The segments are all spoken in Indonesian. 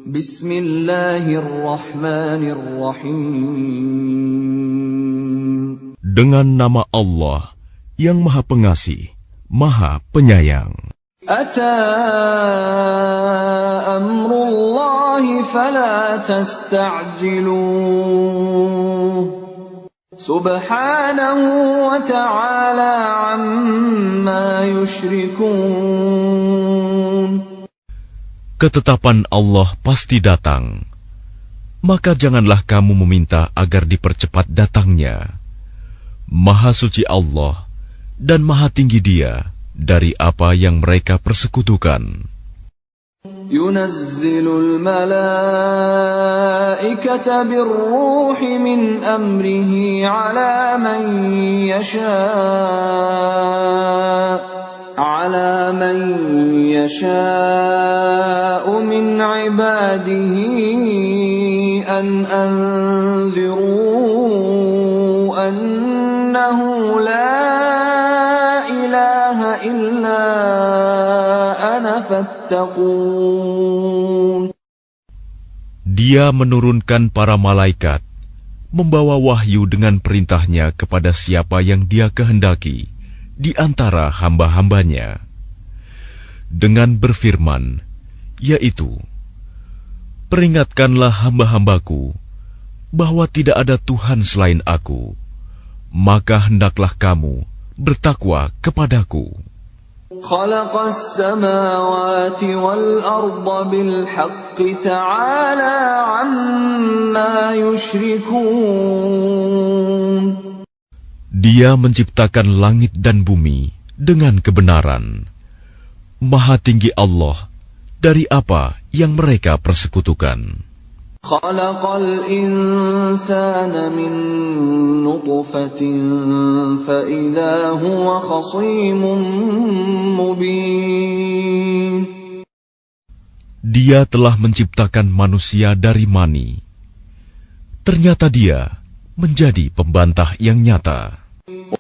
Bismillahirrahmanirrahim. Dengan nama Allah yang Maha Pengasih, Maha Penyayang. Ata amrullahi fala tasta'jiluh. Subhanahu wa ta'ala amma yushrikun. Ketetapan Allah pasti datang, maka janganlah kamu meminta agar dipercepat datangnya. Maha suci Allah dan maha tinggi Dia dari apa yang mereka persekutukan. Yunazzilul malaikata birruhi min amrihi ala man yasha'u min ibadihi an anziru annahu la ilaha illa ana fattaqun. Dia menurunkan para malaikat, membawa wahyu dengan perintahnya kepada siapa yang Dia kehendaki di antara hamba-hambanya, dengan berfirman, yaitu, peringatkanlah hamba-hambaku bahwa tidak ada Tuhan selain Aku, maka hendaklah kamu bertakwa kepadaku. Khalaqas samawati wal arda bil haqqi ta'ala amma yushrikun. Dia menciptakan langit dan bumi dengan kebenaran. Maha tinggi Allah dari apa yang mereka persekutukan. Khalaqal insana min nutfatin fa idza huwa khasimun mubin. Dia telah menciptakan manusia dari mani. Ternyata dia menjadi pembantah yang nyata.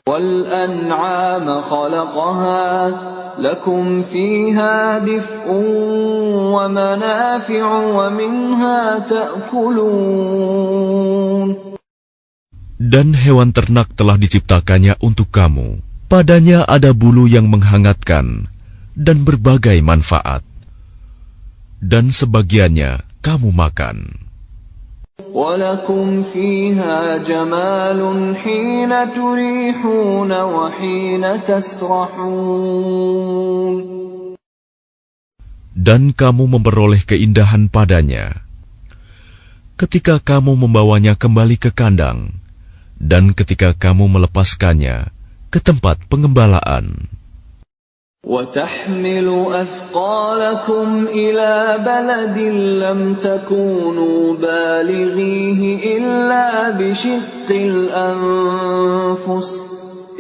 Wal an'ama khalaqaha lakum fiha dif'un wa manafi'u wa minha ta'kulun. Dan hewan ternak telah diciptakannya untuk kamu. Padanya ada bulu yang menghangatkan dan berbagai manfaat. Dan sebagiannya kamu makan. وَلَكُمْ فِيهَا جَمَالٌ حِينَ تُرِيحُونَ وَحِينَ تَسْرَحُونَ. Dan kamu memperoleh keindahan padanya ketika kamu membawanya kembali ke kandang dan ketika kamu melepaskannya ke tempat pengembalaan. وَتَحْمِلُ أَثْقَالَكُمْ إِلَى بَلَدٍ لَّمْ تَكُونُوا بَالِغِيهِ إِلَّا بِشِقِّ الْأَنفُسِ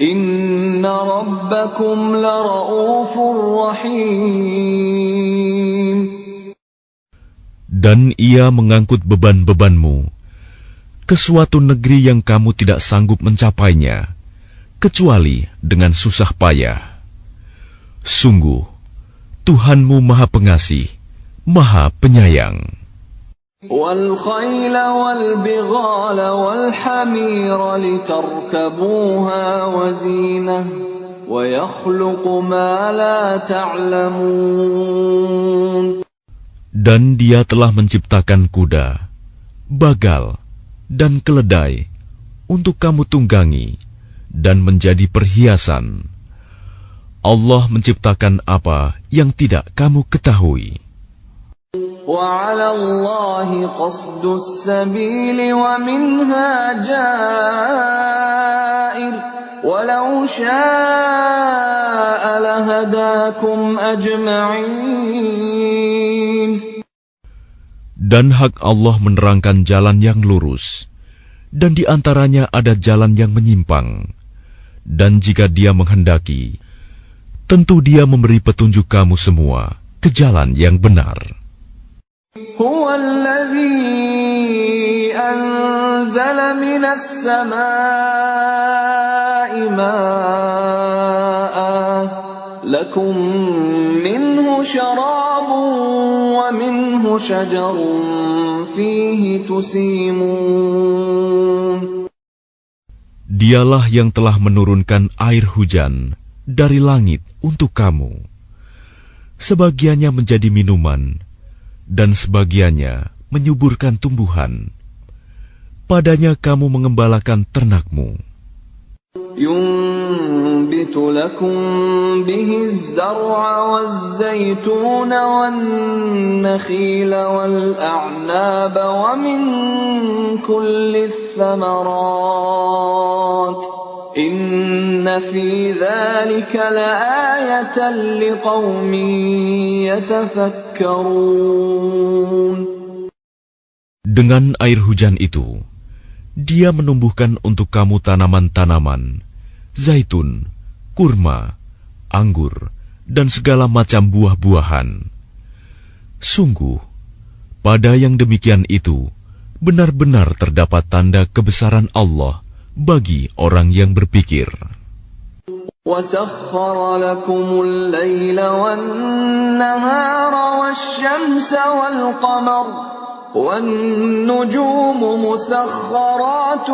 إِنَّ رَبَّكُمْ لَرَءُوفٌ رَّحِيمٌ. Dan ia mengangkut beban-bebanmu ke suatu negeri yang kamu tidak sanggup mencapainya, kecuali dengan susah payah. Sungguh, Tuhanmu Maha Pengasih, Maha Penyayang. وَالْخَيْلَ وَالْبِغَالَ وَالْحَمِيرَ لِتَرْكَبُوهَا وَزِينَةً وَيَخْلُقُ مَا لَا تَعْلَمُونَ. Dan Dia telah menciptakan kuda, bagal, dan keledai untuk kamu tunggangi dan menjadi perhiasan. Allah menciptakan apa yang tidak kamu ketahui. وَعَلَى اللَّهِ قَصْدُ السَّبِيلِ وَمِنْهَا جَائِرٌ وَلَوْ شَاءَ لَهَدَاكُمْ أَجْمَعِينَ. Dan hak Allah menerangkan jalan yang lurus, dan di antaranya ada jalan yang menyimpang. Dan jika Dia menghendaki, tentu Dia memberi petunjuk kamu semua ke jalan yang benar. Huwa alladhi anzala minas samaa'i maa'an lakum minhu syarabun wa minhu شجر فيه تسيمون. Dialah yang telah menurunkan air hujan dari langit untuk kamu. Sebagiannya menjadi minuman, dan sebagiannya menyuburkan tumbuhan. Padanya kamu mengembalakan ternakmu. ينبت لكم به الزرع والزيتون والنخيل والأعناب ومن كل الثمرات إن في ذلك لآية لقوم يتفكرون. Dengan air hujan itu, Dia menumbuhkan untuk kamu tanaman-tanaman, zaitun, kurma, anggur, dan segala macam buah-buahan. Sungguh, pada yang demikian itu, benar-benar terdapat tanda kebesaran Allah bagi orang yang berpikir. وَسَخَّرَ لَكُمُ اللَّيْلَ وَالنَّهَارَ وَالشَّمْسَ وَالْقَمَرَ وَالنُّجُومُ مُسَخَّرَاتٌ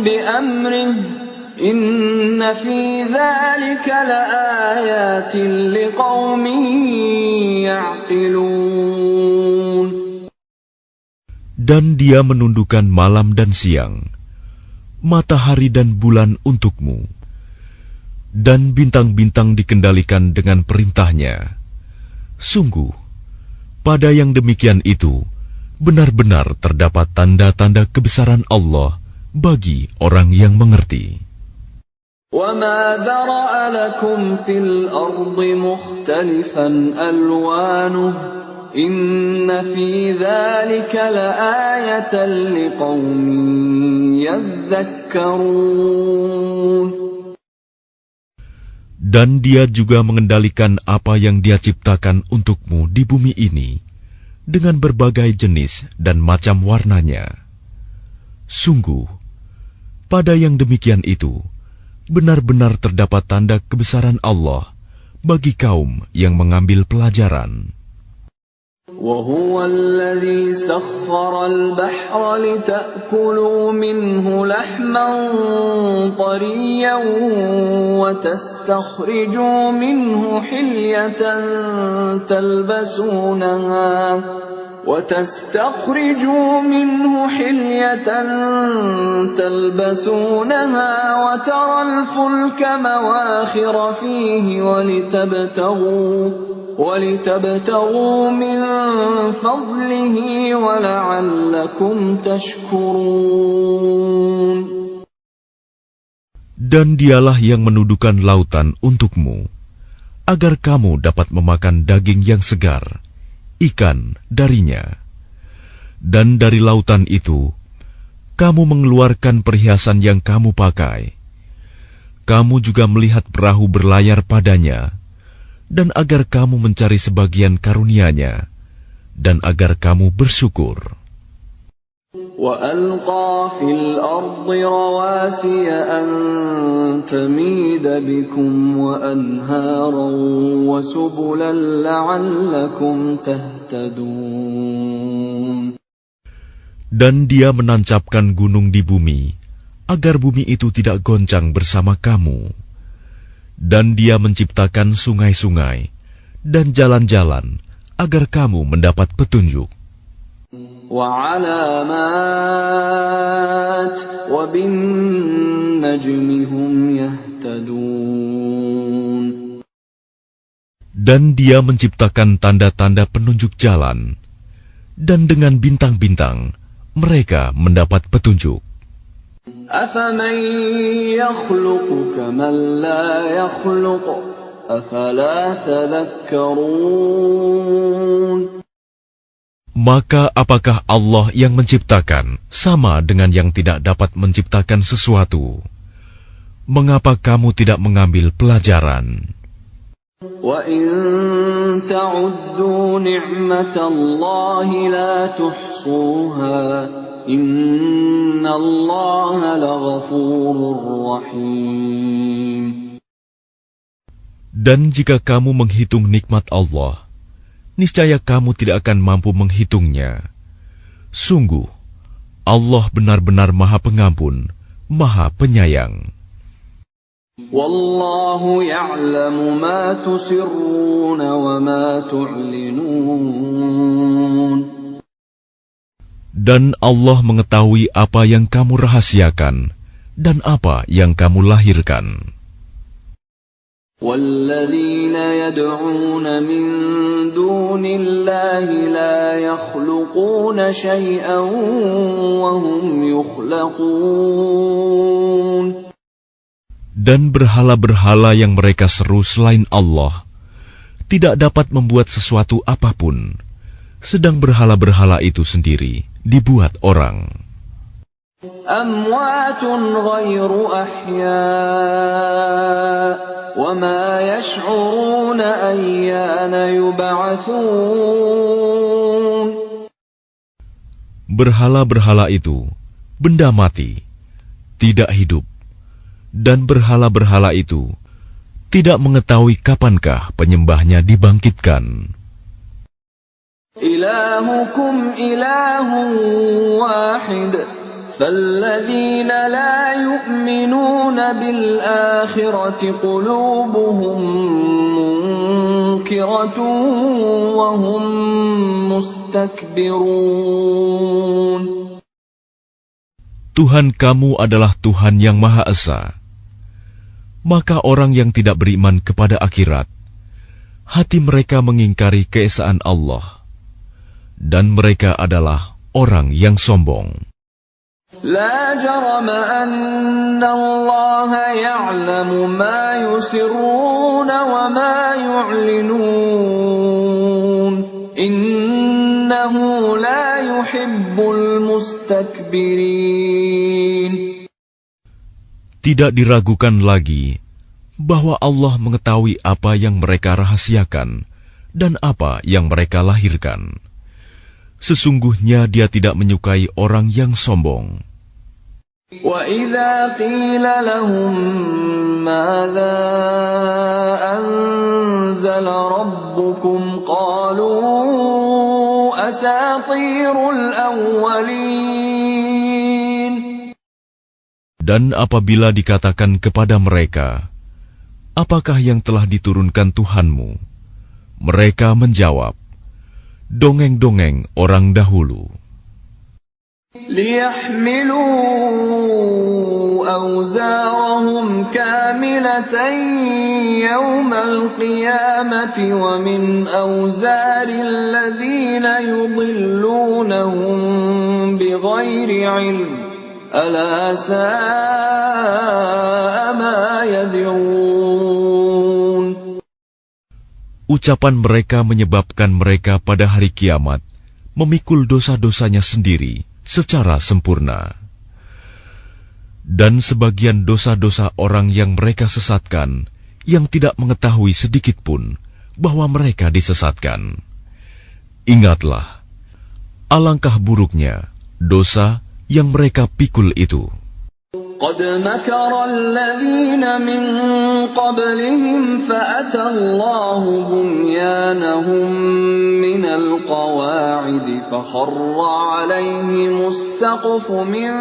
بِأَمْرِهِ إِنَّ فِي ذَلِكَ لَآيَاتٍ لِقَوْمٍ يَعْقِلُونَ. Dan Dia menundukkan malam dan siang, matahari dan bulan untukmu, dan bintang-bintang dikendalikan dengan perintahnya. Sungguh, pada yang demikian itu, benar-benar terdapat tanda-tanda kebesaran Allah bagi orang yang mengerti. وَمَا ذَرَأَ لَكُمْ فِي الْأَرْضِ مُخْتَلِفًا أَلْوَانُهُ إِنَّ فِي ذَلِكَ لَآيَةً لِقَوْمٍ يَذَّكَّرُونَ. Dan Dia juga mengendalikan apa yang Dia ciptakan untukmu di bumi ini dengan berbagai jenis dan macam warnanya. Sungguh, pada yang demikian itu, benar-benar terdapat tanda kebesaran Allah bagi kaum yang mengambil pelajaran. وَهُوَ الَّذِي سَخَّرَ الْبَحْرَ لِتَأْكُلُوا مِنْهُ لَحْمًا طَرِيًّا وَتَسْتَخْرِجُوا مِنْهُ حِلْيَةً تَلْبَسُونَهَا وَتَرَى الْفُلْكَ مَوَاخِرَ فِيهِ وَلِتَبْتَغُوا مِنْ فَضْلِهِ وَلَعَلَّكُمْ تَشْكُرُونَ. Dan Dialah yang menundukkan lautan untukmu, agar kamu dapat memakan daging yang segar, ikan darinya. Dan dari lautan itu, kamu mengeluarkan perhiasan yang kamu pakai. Kamu juga melihat perahu berlayar padanya, dan agar kamu mencari sebagian karunia-Nya, dan agar kamu bersyukur. وَأَلْقَى فِي الْأَرْضِ رَوَاسِيَ أَن تَمِيدَ بِكُمْ وَأَنْهَارًا وَسُبُلًا لَعَلَّكُمْ تَهْتَدُونَ. Dan Dia menancapkan gunung di bumi, agar bumi itu tidak goncang bersama kamu. Dan Dia menciptakan sungai-sungai dan jalan-jalan agar kamu mendapat petunjuk. وَعَلَامَاتٍ وَبِالنَّجْمِ هُمْ يَهْتَدُونَ. Dan Dia menciptakan tanda-tanda penunjuk jalan, dan dengan bintang-bintang mereka mendapat petunjuk. أَفَمَن يَخْلُقُ كَمَن لَّا يَخْلُقُ أَفَلَا تَذَكَّرُونَ. Maka apakah Allah yang menciptakan sama dengan yang tidak dapat menciptakan sesuatu? Mengapa kamu tidak mengambil pelajaran? وَإِن تَعُدُّوا نِعْمَةَ اللَّهِ لَا تُحْصُوهَا إِنَّ اللَّهَ لَغَفُورٌ رَّحِيمٌ. Dan jika kamu menghitung nikmat Allah, niscaya kamu tidak akan mampu menghitungnya. Sungguh, Allah benar-benar Maha Pengampun, Maha Penyayang. Wallahu ya'lamu ma tusirruna wa ma tu'linun. Dan Allah mengetahui apa yang kamu rahasiakan dan apa yang kamu lahirkan. وَالَّذِينَ يَدْعُونَ مِن دُونِ اللَّهِ لَا يَخْلُقُونَ شَيْئًا وَهُمْ يُخْلَقُونَ. Dan berhala-berhala yang mereka seru selain Allah tidak dapat membuat sesuatu apapun, sedang berhala-berhala itu sendiri dibuat orang. أَمْوَاتٌ غَيْرُ أَحْيَاءٍ وَمَا يَشْعُرُونَ أَيَّانَ يُبْعَثُونَ. Berhala-berhala itu benda mati, tidak hidup, dan berhala-berhala itu tidak mengetahui kapankah penyembahnya dibangkitkan. إِلَٰهُكُمْ إِلَٰهٌ وَاحِدٌ فَالَّذِينَ لَا يُؤْمِنُونَ بِالْآخِرَةِ قُلُوبُهُم مُّنكِرَةٌ وَهُم مُّسْتَكْبِرُونَ. Tuhan kamu adalah Tuhan yang Maha Esa. Maka orang yang tidak beriman kepada akhirat, hati mereka mengingkari keesaan Allah, dan mereka adalah orang yang sombong. لا جرم أن الله يعلم ما يسرون وما يعلنون إنه لا يحب المستكبرين. Tidak diragukan lagi bahwa Allah mengetahui apa yang mereka rahasiakan dan apa yang mereka lahirkan. Sesungguhnya Dia tidak menyukai orang yang sombong. وَإِذَا قِيلَ لَهُم مَّاذَا أَنزَلَ رَبُّكُمْ قَالُوا أَسَاطِيرُ الْأَوَّلِينَ. Dan apabila dikatakan kepada mereka, apakah yang telah diturunkan Tuhanmu? Mereka menjawab, dongeng-dongeng orang dahulu. لِيَحْمِلُوا أَوْزَارَهُمْ كَامِلَةً يَوْمَ الْقِيَامَةِ وَمِنْ أَوْزَارِ الَّذِينَ يُضِلُّونَهُم بِغَيْرِ عِلْمٍ أَلَا سَاءَ مَا يَزِرُونَ. Ucapan mereka menyebabkan mereka pada hari kiamat memikul dosa-dosanya sendiri secara sempurna. Dan sebagian dosa-dosa orang yang mereka sesatkan yang tidak mengetahui sedikit pun bahwa mereka disesatkan. Ingatlah, alangkah buruknya dosa yang mereka pikul itu. قد مكر الذين من قبلهم فأتى الله بنيانهم من القواعد فخر عليهم السقف من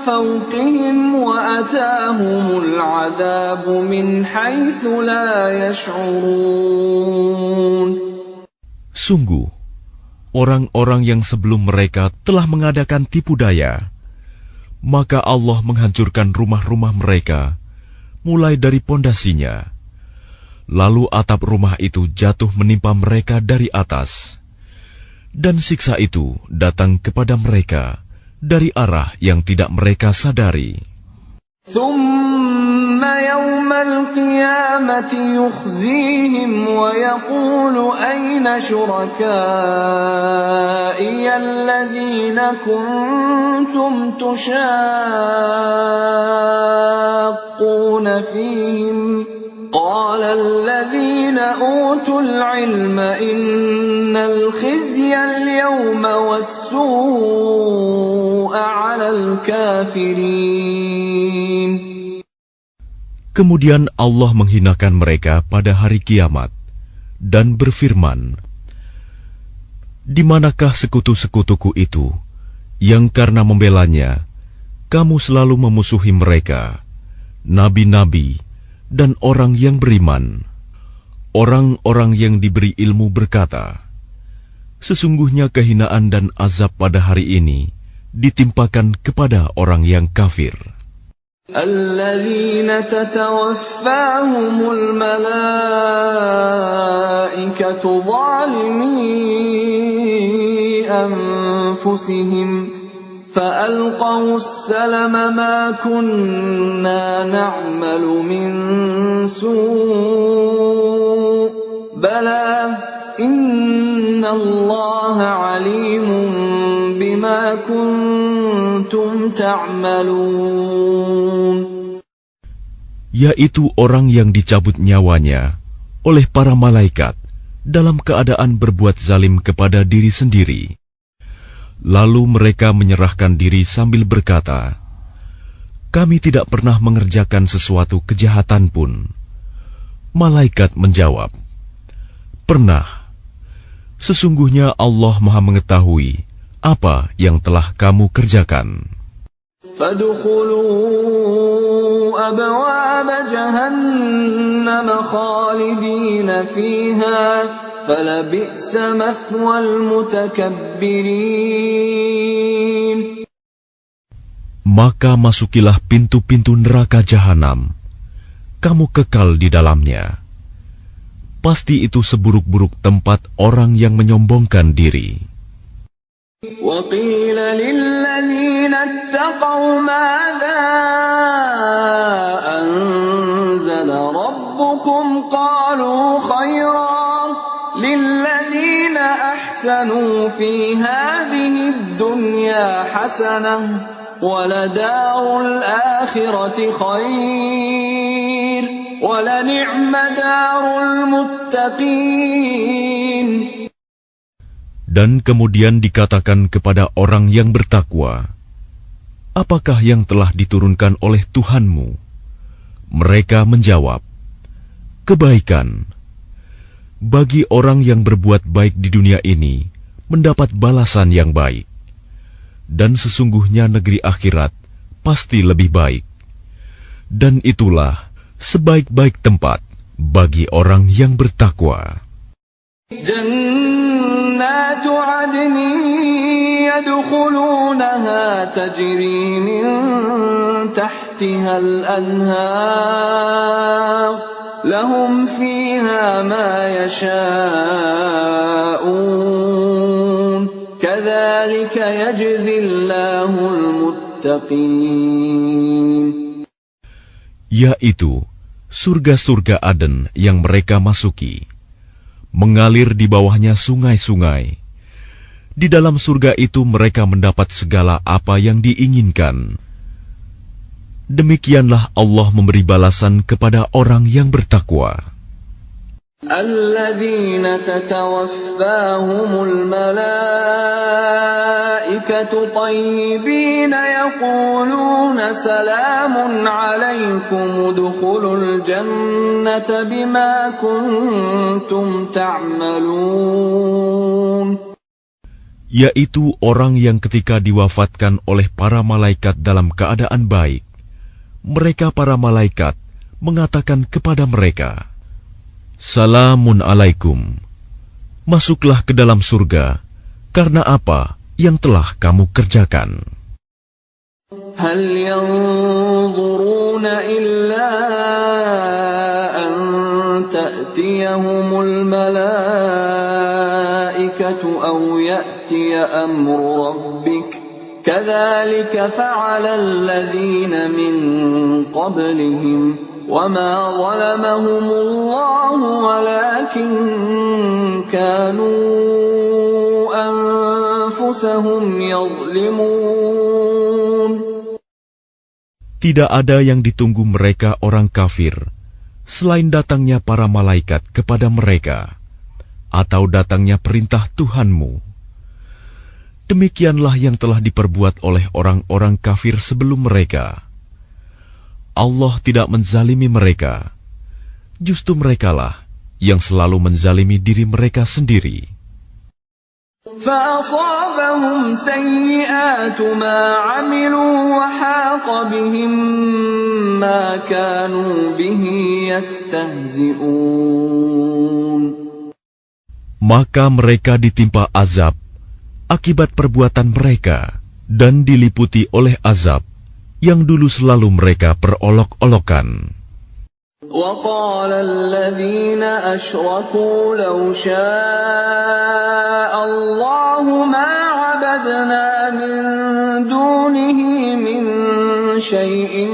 فوقهم وأتاهم العذاب من حيث لا يشعرون. Sungguh, orang-orang yang sebelum mereka telah mengadakan tipu daya, maka Allah menghancurkan rumah-rumah mereka, mulai dari pondasinya. Lalu atap rumah itu jatuh menimpa mereka dari atas, dan siksa itu datang kepada mereka dari arah yang tidak mereka sadari. ثم يوم القيامة يخزيهم ويقول أين شركائي الذين كنتم تشاقون فيهم قال الذين أوتوا العلم إن الخزي اليوم والسوء على الكافرين. Kemudian Allah menghinakan mereka pada hari kiamat dan berfirman, "Di manakah sekutu-sekutuku itu yang karena membelanya kamu selalu memusuhi mereka, nabi-nabi dan orang yang beriman?" Orang-orang yang diberi ilmu berkata, "Sesungguhnya kehinaan dan azab pada hari ini ditimpakan kepada orang yang kafir." الذين تتوفاهم الملائكة ظالمي أنفسهم فألقوا السلم ما كنا نعمل من سوء بلى إن الله عليم بما كنتم تعملون. Yaitu orang yang dicabut nyawanya oleh para malaikat dalam keadaan berbuat zalim kepada diri sendiri. Lalu mereka menyerahkan diri sambil berkata, "Kami tidak pernah mengerjakan sesuatu kejahatan pun." Malaikat menjawab, "Pernah. Sesungguhnya Allah Maha mengetahui apa yang telah kamu kerjakan." فادخلوا أبواب جهنم خالدين فيها فلبئس مثوى المتكبرين. Maka masukilah pintu-pintu neraka jahanam. Kamu kekal di dalamnya. Pasti itu seburuk-buruk tempat orang yang menyombongkan diri. وقيل للذين اتقوا ماذا أنزل ربكم قالوا خيرا للذين أحسنوا في هذه الدنيا حسنة ولدار الآخرة خير ولنعم دار المتقين. Dan kemudian dikatakan kepada orang yang bertakwa, "Apakah yang telah diturunkan oleh Tuhanmu?" Mereka menjawab, "Kebaikan. Bagi orang yang berbuat baik di dunia ini, mendapat balasan yang baik. Dan sesungguhnya negeri akhirat pasti lebih baik. Dan itulah sebaik-baik tempat bagi orang yang bertakwa." جنات عدن يدخلونها تجري من تحتها الأنهار لهم فيها ما يشاءون كذلك يجزي الله المتقين. Yaitu surga-surga Aden yang mereka masuki. Mengalir di bawahnya sungai-sungai. Di dalam surga itu mereka mendapat segala apa yang diinginkan. Demikianlah Allah memberi balasan kepada orang yang bertakwa. الذين تتوفاهم الملائكة طيبين يقولون سلام عليكم ادخلوا الجنة بما كنتم تعملون. Yaitu orang yang ketika diwafatkan oleh para malaikat dalam keadaan baik, mereka para malaikat mengatakan kepada mereka, "Salamun alaikum, masuklah ke dalam surga, karena apa yang telah kamu kerjakan." هل ينظرون إلا أن تأتيهم الملائكة أو يأتي أمر ربك كذلك فعل الذين من قبلهم وما ظلمهم الله ولكن كانوا أنفسهم يظلمون. Tidak ada yang ditunggu mereka orang kafir selain datangnya para malaikat kepada mereka atau datangnya perintah Tuhanmu. Demikianlah yang telah diperbuat oleh orang-orang kafir sebelum mereka. Allah tidak menzalimi mereka. Justru merekalah yang selalu menzalimi diri mereka sendiri. فَأَصَابَهُمْ سَيِّئَاتُ مَا عَمِلُوا وَحَاقَ بِهِم مَّا كَانُوا بِهِ يَسْتَهْزِئُونَ. Maka mereka ditimpa azab akibat perbuatan mereka dan diliputi oleh azab yang dulu selalu mereka perolok-olokan. وَقَالَ الَّذِينَ أَشْرَكُوا لَوْ شَاءَ اللَّهُ مَا عَبَدْنَا مِن دُونِهِ مِن شَيْءٍ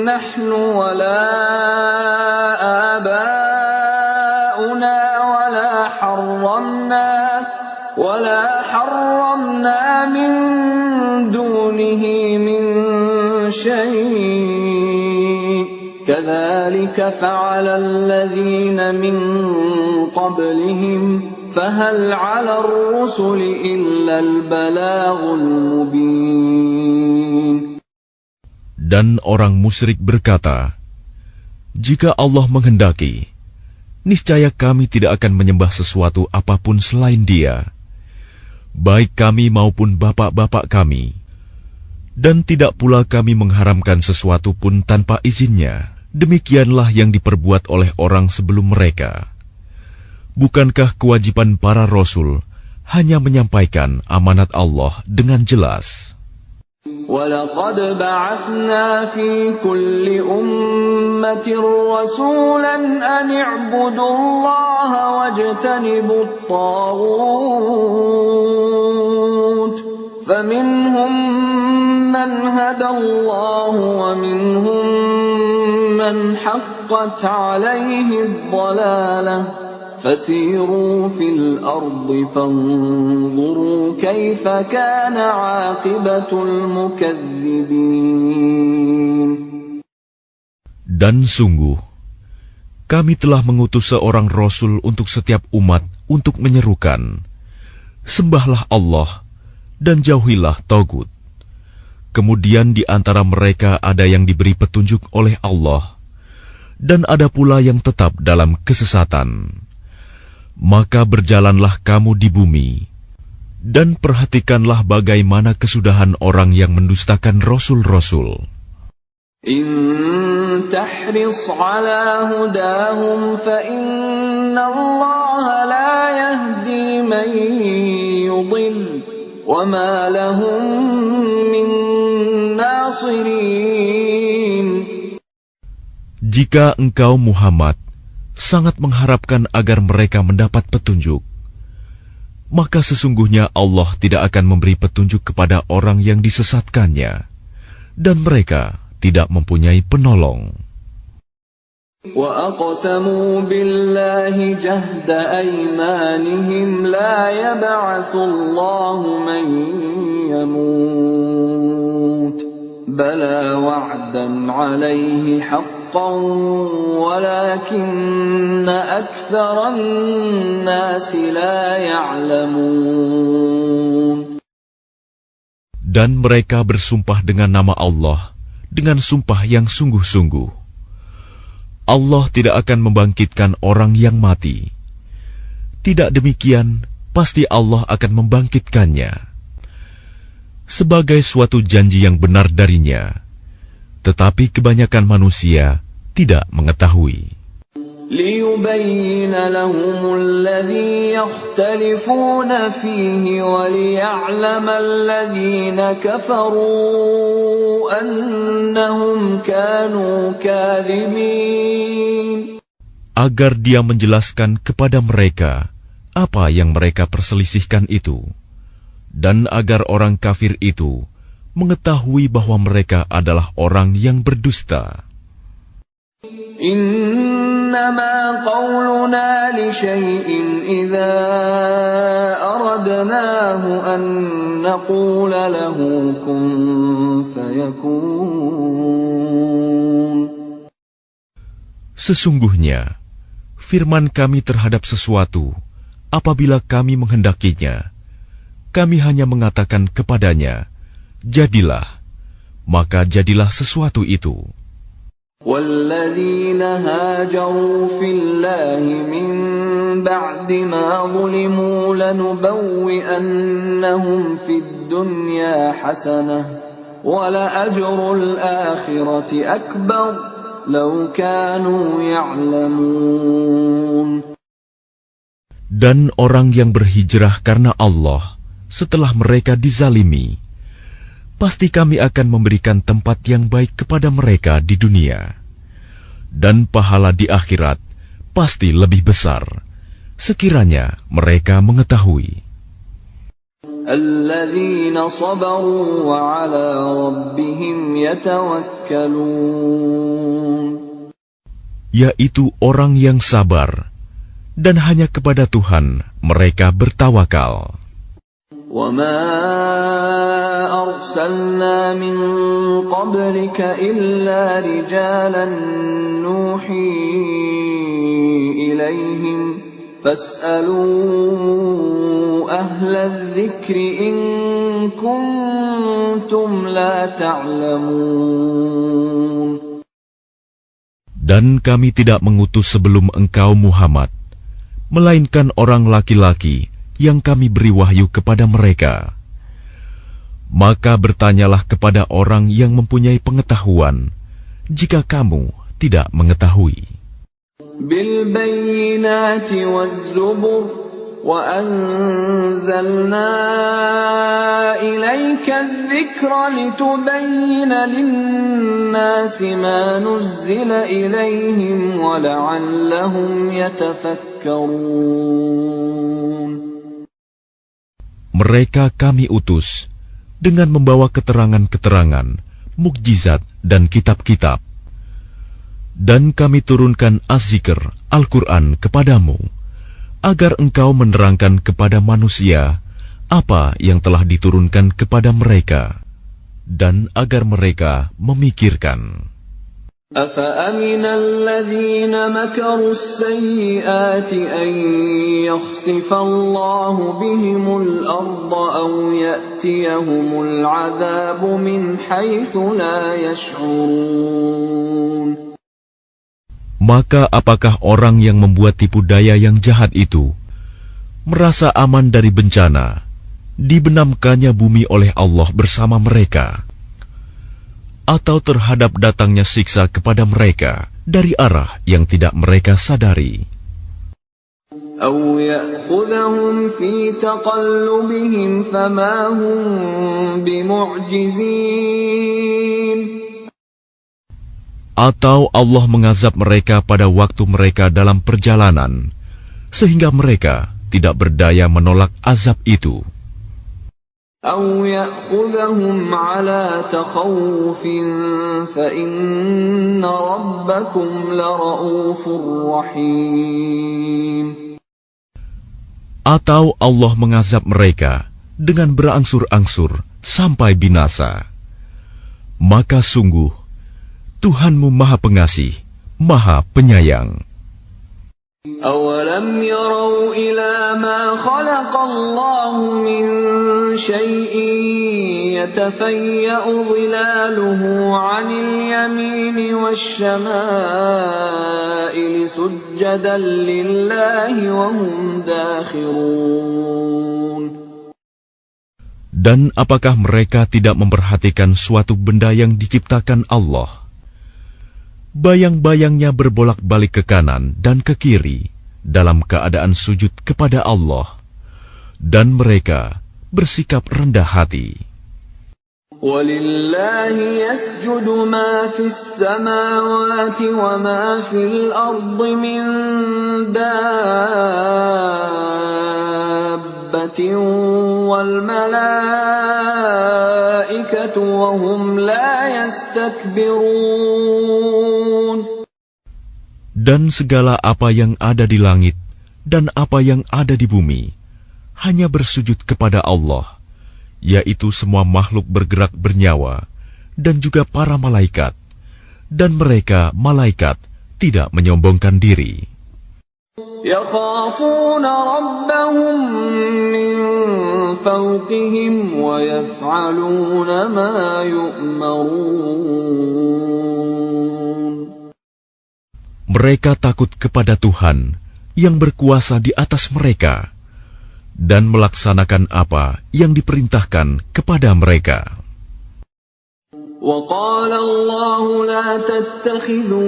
نَّحْنُ وَلَا آبَاؤُنَا وَلَا حَرَّمْنَا مِن دُونِهِ مِن شَيْءٍ كَذَلِكَ فَعَلَ الَّذِينَ مِن قَبْلِهِمْ فَهَلْ عَلَى الرُّسُلِ إِلَّا الْبَلَاغُ الْمُبِينُ. Dan orang musyrik berkata, jika Allah menghendaki, niscaya kami tidak akan menyembah sesuatu apapun selain Dia, baik kami maupun bapak-bapak kami, dan tidak pula kami mengharamkan sesuatu pun tanpa izinnya. Demikianlah yang diperbuat oleh orang sebelum mereka. Bukankah kewajiban para rasul hanya menyampaikan amanat Allah dengan jelas? وَلَقَدْ بَعَثْنَا فِي كُلِّ أُمَّةٍ رَّسُولًا أَنِ اعْبُدُوا اللَّهَ وَاجْتَنِبُوا الطَّاغُوتَ فَمِنْهُم مَّنْ هَدَى اللَّهُ وَمِنْهُم مَّنْ حَقَّتْ عَلَيْهِ الضَّلَالَةُ فَسِيرُوا فِي الْأَرْضِ فَانظُرُوا كَيْفَ كَانَ عَاقِبَةُ الْمُكَذِّبِينَ. Dan sungguh, kami telah mengutus seorang Rasul untuk setiap umat untuk menyerukan, sembahlah Allah dan jauhilah Tagut. Kemudian di antara mereka ada yang diberi petunjuk oleh Allah, dan ada pula yang tetap dalam kesesatan. Maka berjalanlah kamu di bumi, dan perhatikanlah bagaimana kesudahan orang yang mendustakan Rasul-Rasul. إن تحرص على هداهم فإن الله لا يهدي من يضل وما لهم من ناصرين. Jika engkau Muhammad sangat mengharapkan agar mereka mendapat petunjuk, maka sesungguhnya Allah tidak akan memberi petunjuk kepada orang yang disesatkannya, dan mereka tidak mempunyai penolong. وَأَقْسَمُوا بِاللَّهِ جَهْدَ أَيْمَانِهِمْ لَا يَبْعَثُ اللَّهُ مَن يَمُوتُ بَلَى وَعْدًا عَلَيْهِ حَقًّا وَلَكِنَّ أَكْثَرَ النَّاسِ لَا يَعْلَمُونَ. Dan mereka bersumpah dengan nama Allah dengan sumpah yang sungguh-sungguh. Allah tidak akan membangkitkan orang yang mati. Tidak demikian, pasti Allah akan membangkitkannya sebagai suatu janji yang benar darinya. Tetapi kebanyakan manusia tidak mengetahui. لِيُبَيِّنَ لَهُمُ الَّذِي يَخْتَلِفُونَ فِيهِ وَلِيَعْلَمَ الَّذِينَ كَفَرُوا أَنَّهُمْ كَانُوا كَاذِبِينَ. Agar Dia menjelaskan kepada mereka apa yang mereka perselisihkan itu, dan agar orang kafir itu mengetahui bahwa mereka adalah orang yang berdusta. إنما قولنا لشيء إذا أردناه أن نقول له كن فيكون. Sesungguhnya, firman kami terhadap sesuatu, apabila kami menghendakinya, kami hanya mengatakan kepadanya, jadilah, maka jadilah sesuatu itu. والذين هاجروا في الله من بعد ما ظلموا لنبوئنهم في الدنيا حسنة ولأجر الآخرة أكبر لو كانوا يعلمون. Dan orang yang berhijrah karena Allah setelah mereka dizalimi, pasti kami akan memberikan tempat yang baik kepada mereka di dunia. Dan pahala di akhirat pasti lebih besar, sekiranya mereka mengetahui. Alladzina sabaru wa ala rabbihim yatawakkalun. Yaitu orang yang sabar, dan hanya kepada Tuhan mereka bertawakal. وَمَا أَرْسَلْنَا مِن قَبْلِكَ إِلَّا رِجَالًا نُوحِي إِلَيْهِمْ فَاسْأَلُوا أَهْلَ الذِّكْرِ إِن كُنتُمْ لَا تَعْلَمُونَ. Dan kami tidak mengutus sebelum engkau Muhammad, melainkan orang laki-laki yang kami beri wahyu kepada mereka. Maka bertanyalah kepada orang yang mempunyai pengetahuan, jika kamu tidak mengetahui. Bil bayyinati waz-zubur wa anzalna ilaika adh-dhikra litubayyina lin-nasi ma nuzzila ilaihim wa la'allahum yatafakkarun. Mereka kami utus dengan membawa keterangan-keterangan, mukjizat dan kitab-kitab. Dan kami turunkan Az-Zikr, Al-Quran kepadamu, agar engkau menerangkan kepada manusia apa yang telah diturunkan kepada mereka, dan agar mereka memikirkan. أَفَأَمِنَ الَّذِينَ مَكَرُوا السَّيِّئَاتِ أَن يَخْسِفَ اللَّهُ بِهِمُ الْأَرْضَ أَوْ يَأْتِيَهُمُ الْعَذَابُ مِنْ حَيْثُ لَا يَشْعُرُونَ. Maka apakah orang yang membuat tipu daya yang jahat itu merasa aman dari bencana, dibenamkannya bumi oleh Allah bersama mereka, atau terhadap datangnya siksa kepada mereka dari arah yang tidak mereka sadari? أَوْ يَأْخُذَهُمْ فِي تَقَلُّبِهِمْ فَمَا هُمْ بِمُعْجِزِينَ. Atau Allah mengazab mereka pada waktu mereka dalam perjalanan, sehingga mereka tidak berdaya menolak azab itu. أَوْ يَأْخُذَهُمْ عَلَى تَخَوُّفٍ فَإِنَّ رَبَّكُمْ لَرَءُوفٌ رَحِيمٌ. Atau Allah mengazab mereka dengan berangsur-angsur sampai binasa. Maka sungguh Tuhanmu Maha Pengasih, Maha Penyayang. أَوَلَمْ يَرَوْا إِلَى مَا خَلَقَ اللَّهُ مِنْ شَيْءٍ يَتَفَيَّأُ ظِلَالُهُ عَنِ الْيَمِينِ وَالشَّمَائِلِ سُجَّدًا لِلَّهِ وَهُمْ دَاخِرُونَ. Dan apakah mereka tidak memperhatikan suatu benda yang diciptakan Allah? Bayang-bayangnya berbolak-balik ke kanan dan ke kiri dalam keadaan sujud kepada Allah, dan mereka bersikap rendah hati. وَلِلَّهِ يَسْجُدُ مَا فِي السَّمَاوَاتِ وَمَا فِي الْأَرْضِ مِنْ دَابَّةٍ وَالْمَلَائِكَةُ وَهُمْ لَا يَسْتَكْبِرُونَ. Dan segala apa yang ada di langit dan apa yang ada di bumi hanya bersujud kepada Allah, yaitu semua makhluk bergerak bernyawa dan juga para malaikat, dan mereka malaikat tidak menyombongkan diri. يَخَافُونَ رَبَّهُم مِّن فَوْقِهِمْ وَيَفْعَلُونَ مَا يُؤْمَرُونَ. Mereka takut kepada Tuhan yang berkuasa di atas mereka dan melaksanakan apa yang diperintahkan kepada mereka. وقال الله لا تتخذوا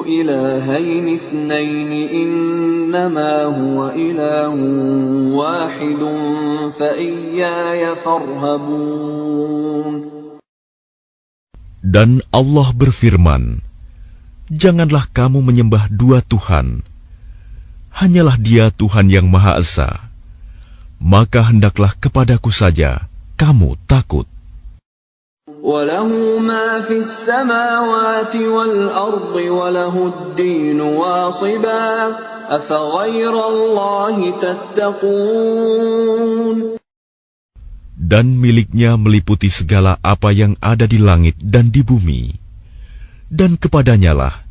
إلهين اثنين إنما هو إله واحد فإياي فارهبون. Dan Allah berfirman, janganlah kamu menyembah dua Tuhan, hanyalah Dia Tuhan yang Maha Esa, maka hendaklah kepadaku saja kamu takut. وَلَهُ مَا فِي السَّمَاوَاتِ وَالْأَرْضِ وَلَهُ الدِّينُ وَاصِبًا أَفَغَيْرَ اللَّهِ تَتَّقُونَ. Dan miliknya meliputi segala apa yang ada di langit dan di bumi, dan kepadanyalah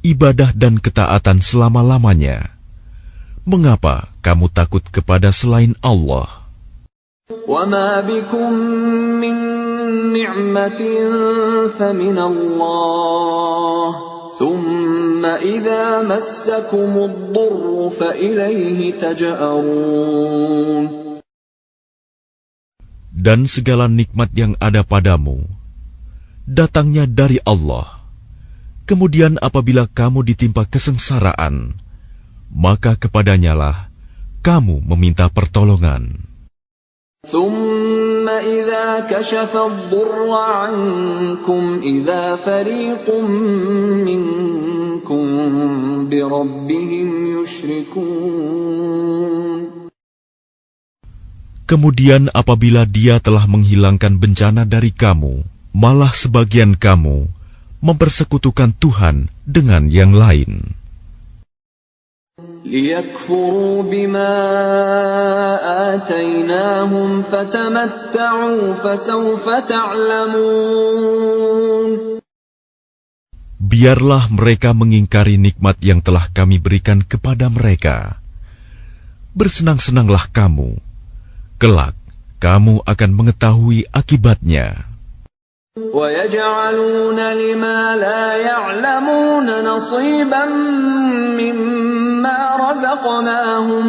ibadah dan ketaatan selama-lamanya. Mengapa kamu takut kepada selain Allah? وَمَا بِكُم مِّن نِّعْمَةٍ فَمِنَ اللَّهِ ثُمَّ إِذَا مَسَّكُمُ الضُّرُّ فَإِلَيْهِ تَجْأَرُونَ. Dan segala nikmat yang ada padamu datangnya dari Allah. Kemudian apabila kamu ditimpa kesengsaraan, maka kepadanyalah kamu meminta pertolongan. ثُمَّ إِذَا كَشَفَ الضُّرَّ عَنكُمْ إِذَا فَرِيقٌ مِّنكُم بِرَبِّهِمْ يُشْرِكُونَ. Kemudian apabila Dia telah menghilangkan bencana dari kamu, malah sebagian kamu mempersekutukan Tuhan dengan yang lain. لِيَكْفُرُوا بِمَا آتَيْنَاهُمْ فَتَمَتَّعُوا فَسَوْفَ تَعْلَمُونَ. Biarlah mereka mengingkari nikmat yang telah kami berikan kepada mereka. Bersenang-senanglah kamu, kelak kamu akan mengetahui akibatnya. وَيَجْعَلُونَ لِمَا لَا يَعْلَمُونَ نَصِيبًا مِّمَّا رَزَقْنَاهُمْ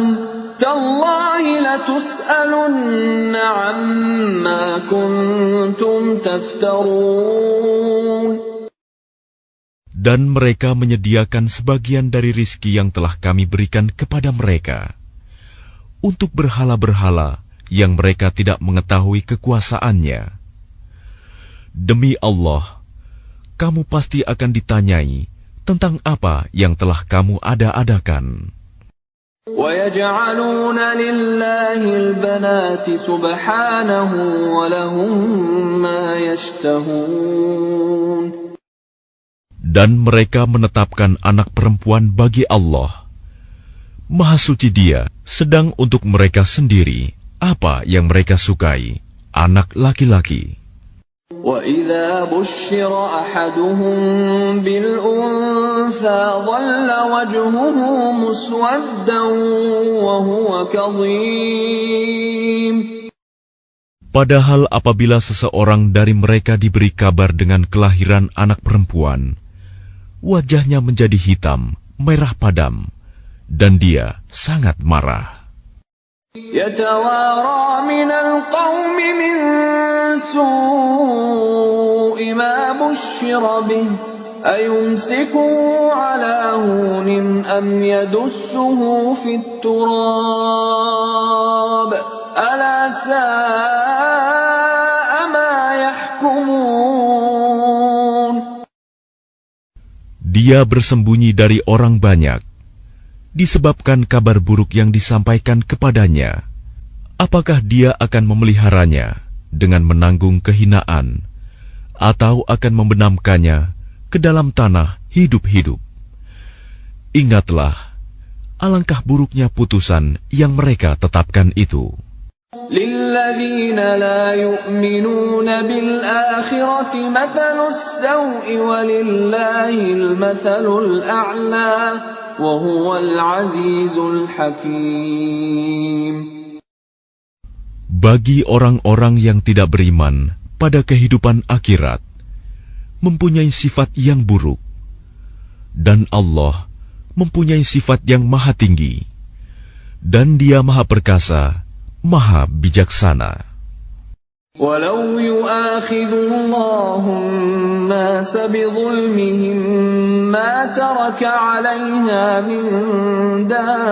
تَاللَّهِ لَتُسْأَلُنَّ عَمَّا كُنتُمْ تَفْتَرُونَ. Dan mereka menyediakan sebagian dari rizki yang telah kami berikan kepada mereka untuk berhala-berhala yang mereka tidak mengetahui kekuasaannya. Demi Allah, kamu pasti akan ditanyai tentang apa yang telah kamu ada-adakan. وَيَجْعَلُونَ لِلَّهِ الْبَنَاتِ سُبْحَانَهُ وَلَهُم مَّا يَشْتَهُونَ. Dan mereka menetapkan anak perempuan bagi Allah. Maha suci Dia, sedang untuk mereka sendiri apa yang mereka sukai, anak laki-laki. وَإِذَا بُشِّرَ أَحَدُهُم بِالْأُنثَىٰ ظَلَّ وَجْهُهُ مُسْوَدًّا وَهُوَ كَظِيمٌ. Padahal apabila seseorang dari mereka diberi kabar dengan kelahiran anak perempuan, wajahnya menjadi hitam, merah padam, dan dia sangat marah. يَتَوَارَىٰ مِنَ الْقَوْمِ مِن سُوءِ مَا بُشِّرَ بِهِ أَيُمْسِكُهُ عَلَىٰ هُونٍ أَمْ يَدُسُّهُ فِي التُّرَابِ أَلَا سَاءَ مَا يَحْكُمُونَ. Dia bersembunyi dari orang banyak disebabkan kabar buruk yang disampaikan kepadanya. Apakah dia akan memeliharanya dengan menanggung kehinaan, atau akan membenamkannya ke dalam tanah hidup-hidup? Ingatlah, alangkah buruknya putusan yang mereka tetapkan itu. لِلَّذِينَ لَا يُؤْمِنُونَ بِالْآخِرَةِ مَثَلُ السَّوْءِ وَلِلَّهِ الْمَثَلُ الْأَعْلَى وَهُوَ الْعَزِيزُ الْحَكِيمُ. Bagi orang-orang yang tidak beriman pada kehidupan akhirat, mempunyai sifat yang buruk, Dan Allah mempunyai sifat yang maha tinggi, dan Dia maha perkasa, maha bijaksana. وَلَوْ يُؤَاخِذُ اللَّهُ النَّاسَ بِظُلْمِهِمْ مَا تَرَكَ عَلَيْهَا مِنْ دَابَّةٍ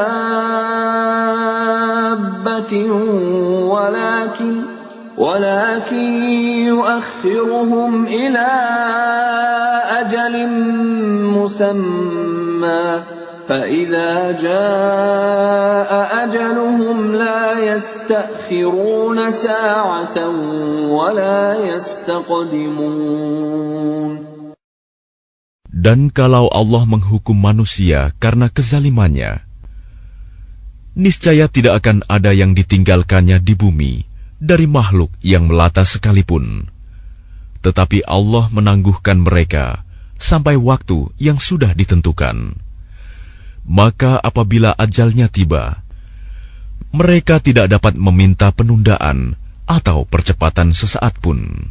وَلَكِنْ يُؤَخِّرُهُمْ إِلَى أَجَلٍ مُّسَمًّى فَإِذَا جَاءَ أَجَلُهُمْ لَا يَسْتَأْخِرُونَ سَاعَةً وَلَا يَسْتَقْدِمُونَ. Dan kalau Allah menghukum manusia karena kezalimannya, niscaya tidak akan ada yang ditinggalkannya di bumi dari makhluk yang melata sekalipun. Tetapi Allah menangguhkan mereka sampai waktu yang sudah ditentukan. Maka apabila ajalnya tiba, mereka tidak dapat meminta penundaan atau percepatan sesaat pun.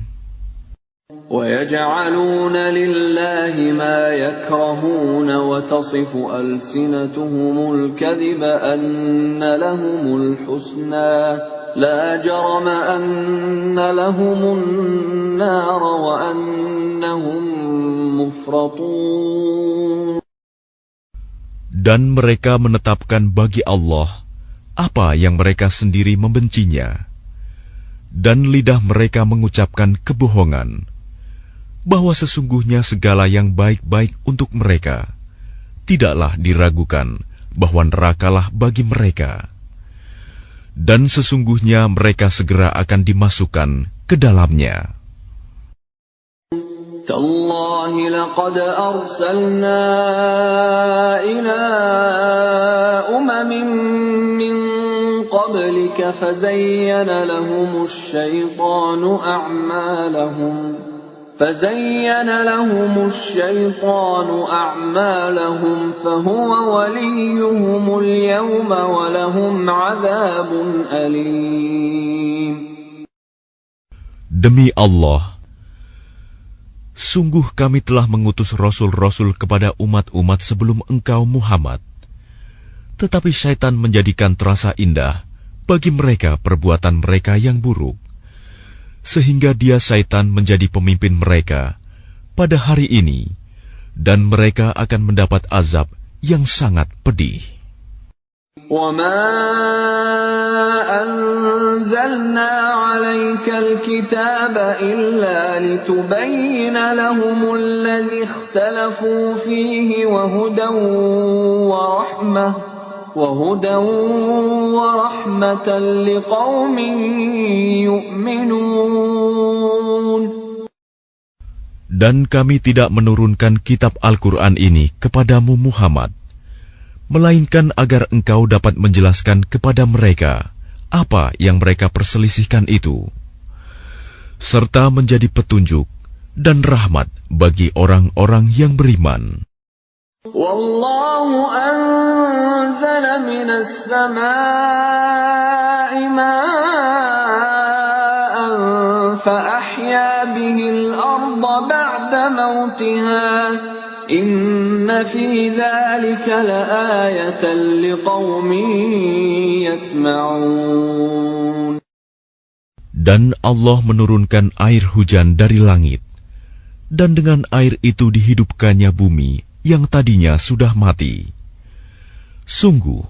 وَيَجْعَلُونَ لِلَّهِ مَا يَكْرَهُونَ وَتَصِفُ أَلْسِنَتُهُمُ الْكَذِبَ أَنَّ لَهُمُ الْحُسْنَى لَا جَرَمَ أَنَّ لَهُمُ النَّارَ وَأَنَّهُمْ مُفْرَطُونَ. Dan mereka menetapkan bagi Allah apa yang mereka sendiri membencinya, dan lidah mereka mengucapkan kebohongan, bahwa sesungguhnya segala yang baik-baik untuk mereka, tidaklah diragukan bahwa nerakalah bagi mereka. Dan sesungguhnya mereka segera akan dimasukkan ke dalamnya. تَاللَّهِ لَقَدْ أَرْسَلْنَا إِلَىٰ أُمَمٍ مِّن قَبْلِكَ فَزَيَّنَ لَهُمُ الشَّيْطَانُ أَعْمَالَهُمْ فَهُوَ وَلِيُّهُمُ الْيَوْمَ وَلَهُمْ عَذَابٌ أَلِيمٌ. Demi Allah, sungguh kami telah mengutus rasul-rasul kepada umat-umat sebelum engkau Muhammad. Tetapi syaitan menjadikan terasa indah bagi mereka perbuatan mereka yang buruk, sehingga dia syaitan menjadi pemimpin mereka pada hari ini, dan mereka akan mendapat azab yang sangat pedih. وَمَا أَنزَلْنَا عَلَيْكَ الْكِتَابَ إِلَّا لِتُبَيِّنَ لَهُمُ الَّذِي اخْتَلَفُوا فِيهِ وَهُدًى وَرَحْمَةً لِقَوْمٍ يُؤْمِنُونَ. Dan kami tidak menurunkan kitab Al-Quran ini kepadamu Muhammad, melainkan agar engkau dapat menjelaskan kepada mereka apa yang mereka perselisihkan itu, serta menjadi petunjuk dan rahmat bagi orang-orang yang beriman. Wallahu anzala minas samaa'i ma'an fa ahya bihil arda ba'da mautiha inna fi dzalika laayatan liqaumin yasma'un. Dan Allah menurunkan air hujan dari langit, dan dengan air itu dihidupkannya bumi yang tadinya sudah mati. Sungguh,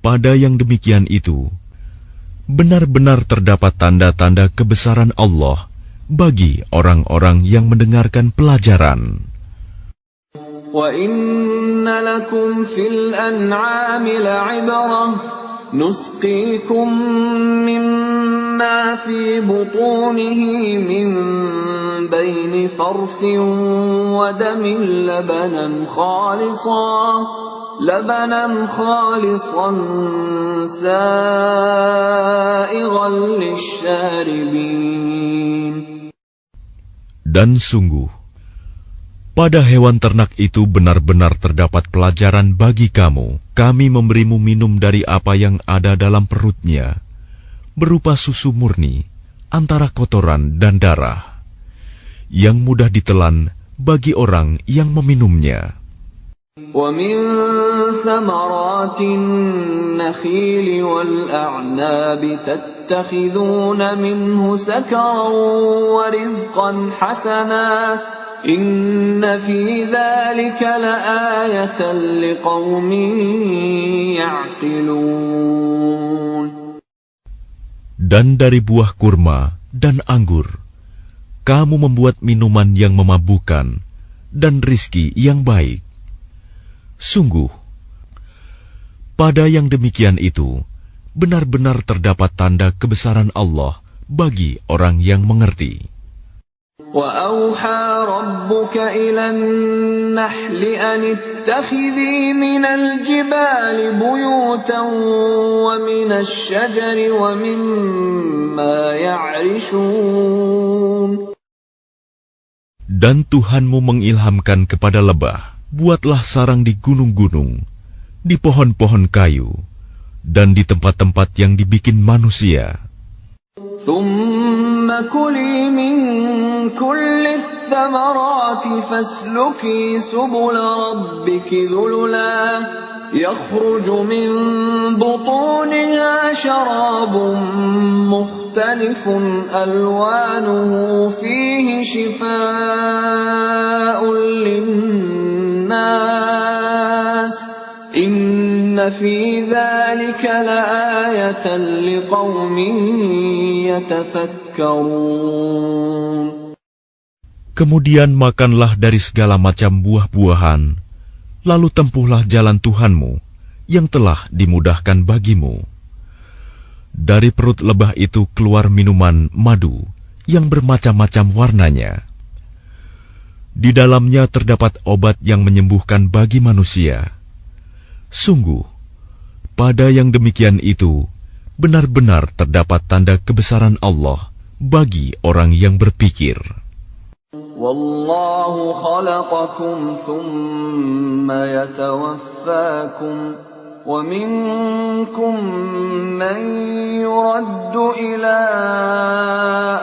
pada yang demikian itu, benar-benar terdapat tanda-tanda kebesaran Allah bagi orang-orang yang mendengarkan pelajaran. Wa inna lakum fil an'ami la'ibrah nusqikum mimma fi butunihi min baini farthin wa damin labanan khalisan sa'igan lisyaribin. Dan sungguh, pada hewan ternak itu benar-benar terdapat pelajaran bagi kamu. Kami memberimu minum dari apa yang ada dalam perutnya, berupa susu murni, antara kotoran dan darah, yang mudah ditelan bagi orang yang meminumnya. وَمِن ثَمَرَاتِ النَّخِيلِ وَالْأَعْنَابِ تَتَّخِذُونَ مِنْهُ سَكَرًا وَرِزْقًا حَسَنًا إِنَّ فِي ذَلِكَ لَآيَةً لِقَوْمٍ يَعْقِلُونَ. Dan dari buah kurma dan anggur, kamu membuat minuman yang memabukkan dan rizki yang baik. Sungguh, pada yang demikian itu, benar-benar terdapat tanda kebesaran Allah bagi orang yang mengerti. وَأَوْحَى رَبُّكَ إِلَى النَّحْلِ أَنِ اتَّخِذِي مِنَ الْجِبَالِ بُيُوتًا وَمِنَ الشَّجَرِ وَمِمَّا يَعْرِشُونَ. Dan Tuhanmu mengilhamkan kepada lebah, buatlah sarang di gunung-gunung, di pohon-pohon kayu, dan di tempat-tempat yang dibikin manusia. ثُمَّ كُلِي مِن كُلِّ الثَّمَرَاتِ فَاسْلُكِي سُبُلَ رَبِّكِ ذُلُلًا يَخْرُجُ مِن بُطُونِهَا شَرَابٌ مُّخْتَلِفٌ أَلْوَانُهُ فِيهِ شِفَاءٌ لِّلنَّاسِ إِنَّ فِي ذَلِكَ لَآيَةً لِقَوْمٍ يَتَفَكَّرُونَ. Kemudian makanlah dari segala macam buah-buahan, lalu tempuhlah jalan Tuhanmu yang telah dimudahkan bagimu. Dari perut lebah itu keluar minuman madu yang bermacam-macam warnanya. Di dalamnya terdapat obat yang menyembuhkan bagi manusia. Sungguh, pada yang demikian itu, benar-benar terdapat tanda kebesaran Allah bagi orang yang berpikir. Wallahu khalaqakum thumma yatawaffakum wa minkum man yuraddu ila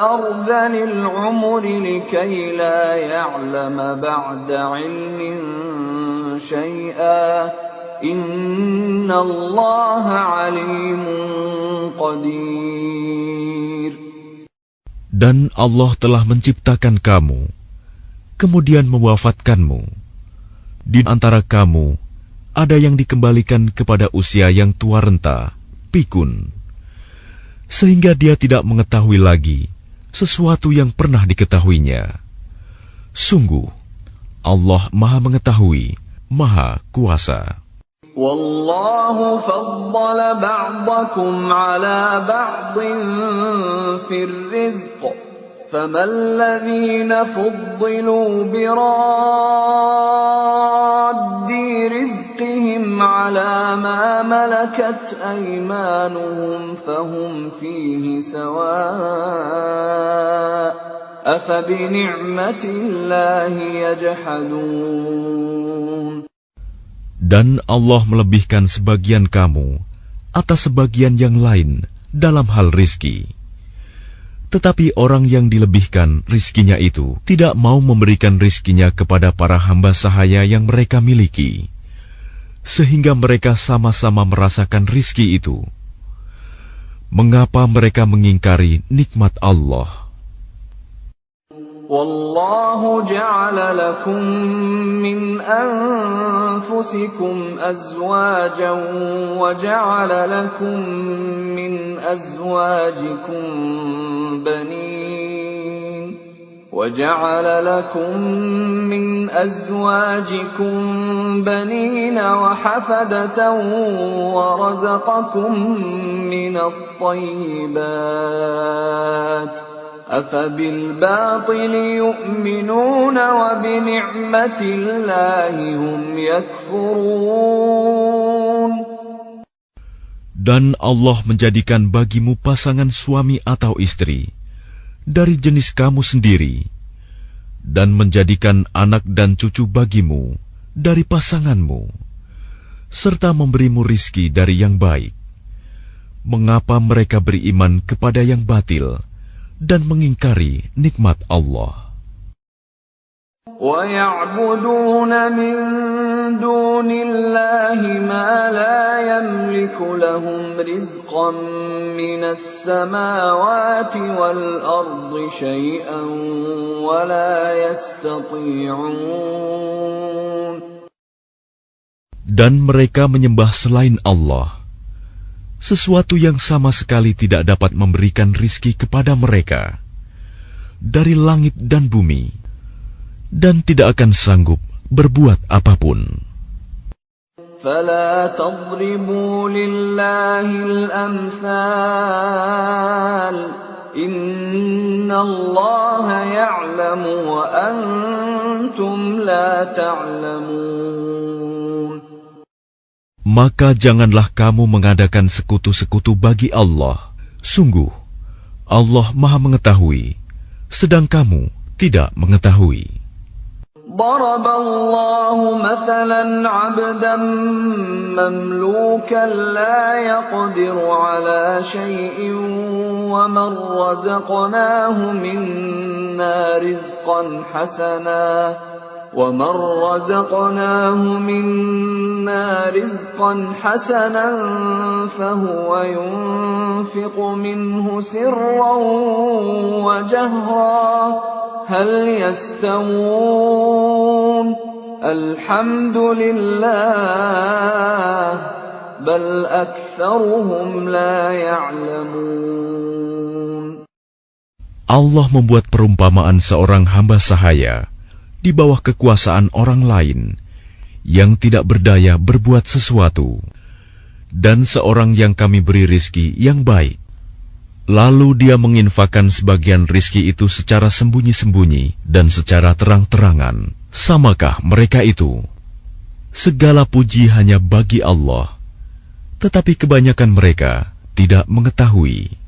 ardhanil umri likay la ya'lama ba'da ilmin shay'a innallaha alimun qadir. Dan Allah telah menciptakan kamu, kemudian mewafatkanmu. Di antara kamu, ada yang dikembalikan kepada usia yang tua renta, pikun, sehingga dia tidak mengetahui lagi sesuatu yang pernah diketahuinya. Sungguh, Allah Maha Mengetahui, Maha Kuasa. Wallahu faddala ba'dakum ala ba'din fir rizq faman ladhina fuddilu biraddi rizqihim ala ma malakat aymanuhum fahum fihi sawa' afa bi ni'matillahi yajhadun. Dan Allah melebihkan sebagian kamu atas sebagian yang lain dalam hal rizki. Tetapi orang yang dilebihkan rizkinya itu tidak mau memberikan rizkinya kepada para hamba sahaya yang mereka miliki, sehingga mereka sama-sama merasakan rizki itu. Mengapa mereka mengingkari nikmat Allah? Wallahu ja'ala lakum min anfusikum azwajan wa ja'ala lakum min azwajikum banin وَجَعَلَ لَكُم مِّنْ أَزْوَاجِكُم بَنِينَ وَحَفَدَةً وَرَزَقَكُم مِّنَ الطَّيِّبَاتِ أَفَبِالْبَاطِلِ يُؤْمِنُونَ وَبِنِعْمَةِ اللَّهِ هُمْ يَكْفُرُونَ. Dan Allah menjadikan bagimu pasangan suami atau istri dari jenis kamu sendiri, dan menjadikan anak dan cucu bagimu dari pasanganmu, serta memberimu rizki dari yang baik. Mengapa mereka beriman kepada yang batil dan mengingkari nikmat Allah? وَيَعْبُدُونَ مِن دُونِ اللَّهِ مَا لَا يَمْلِكُ لَهُمْ رِزْقًا مِّنَ السَّمَاوَاتِ وَالْأَرْضِ شَيْئًا وَلَا يَسْتَطِيعُونَ. Dan mereka menyembah selain Allah sesuatu yang sama sekali tidak dapat memberikan rizki kepada mereka dari langit dan bumi, dan tidak akan sanggup berbuat apapun. فَلَا تَضْرِبُوا لِلَّهِ الْأَمْثَالَ إِنَّ اللَّهَ يَعْلَمُ وَأَنْتُمْ لَا تَعْلَمُونَ. Maka janganlah kamu mengadakan sekutu-sekutu bagi Allah. Sungguh, Allah Maha Mengetahui, sedang kamu tidak mengetahui. ضرب الله مثلا عبدا مملوكا لا يقدر على شيء ومن رزقناه منا رزقا حسنا فهو ينفق منه سرا وجهرا هل يستوون الحمد لله بل أكثرهم لا يعلمون. Allah membuat perumpamaan seorang hamba sahaya di bawah kekuasaan orang lain yang tidak berdaya berbuat sesuatu, dan seorang yang kami beri rizki yang baik. Lalu dia menginfakkan sebagian rizki itu secara sembunyi-sembunyi dan secara terang-terangan. Samakah mereka itu? Segala puji hanya bagi Allah, tetapi kebanyakan mereka tidak mengetahui.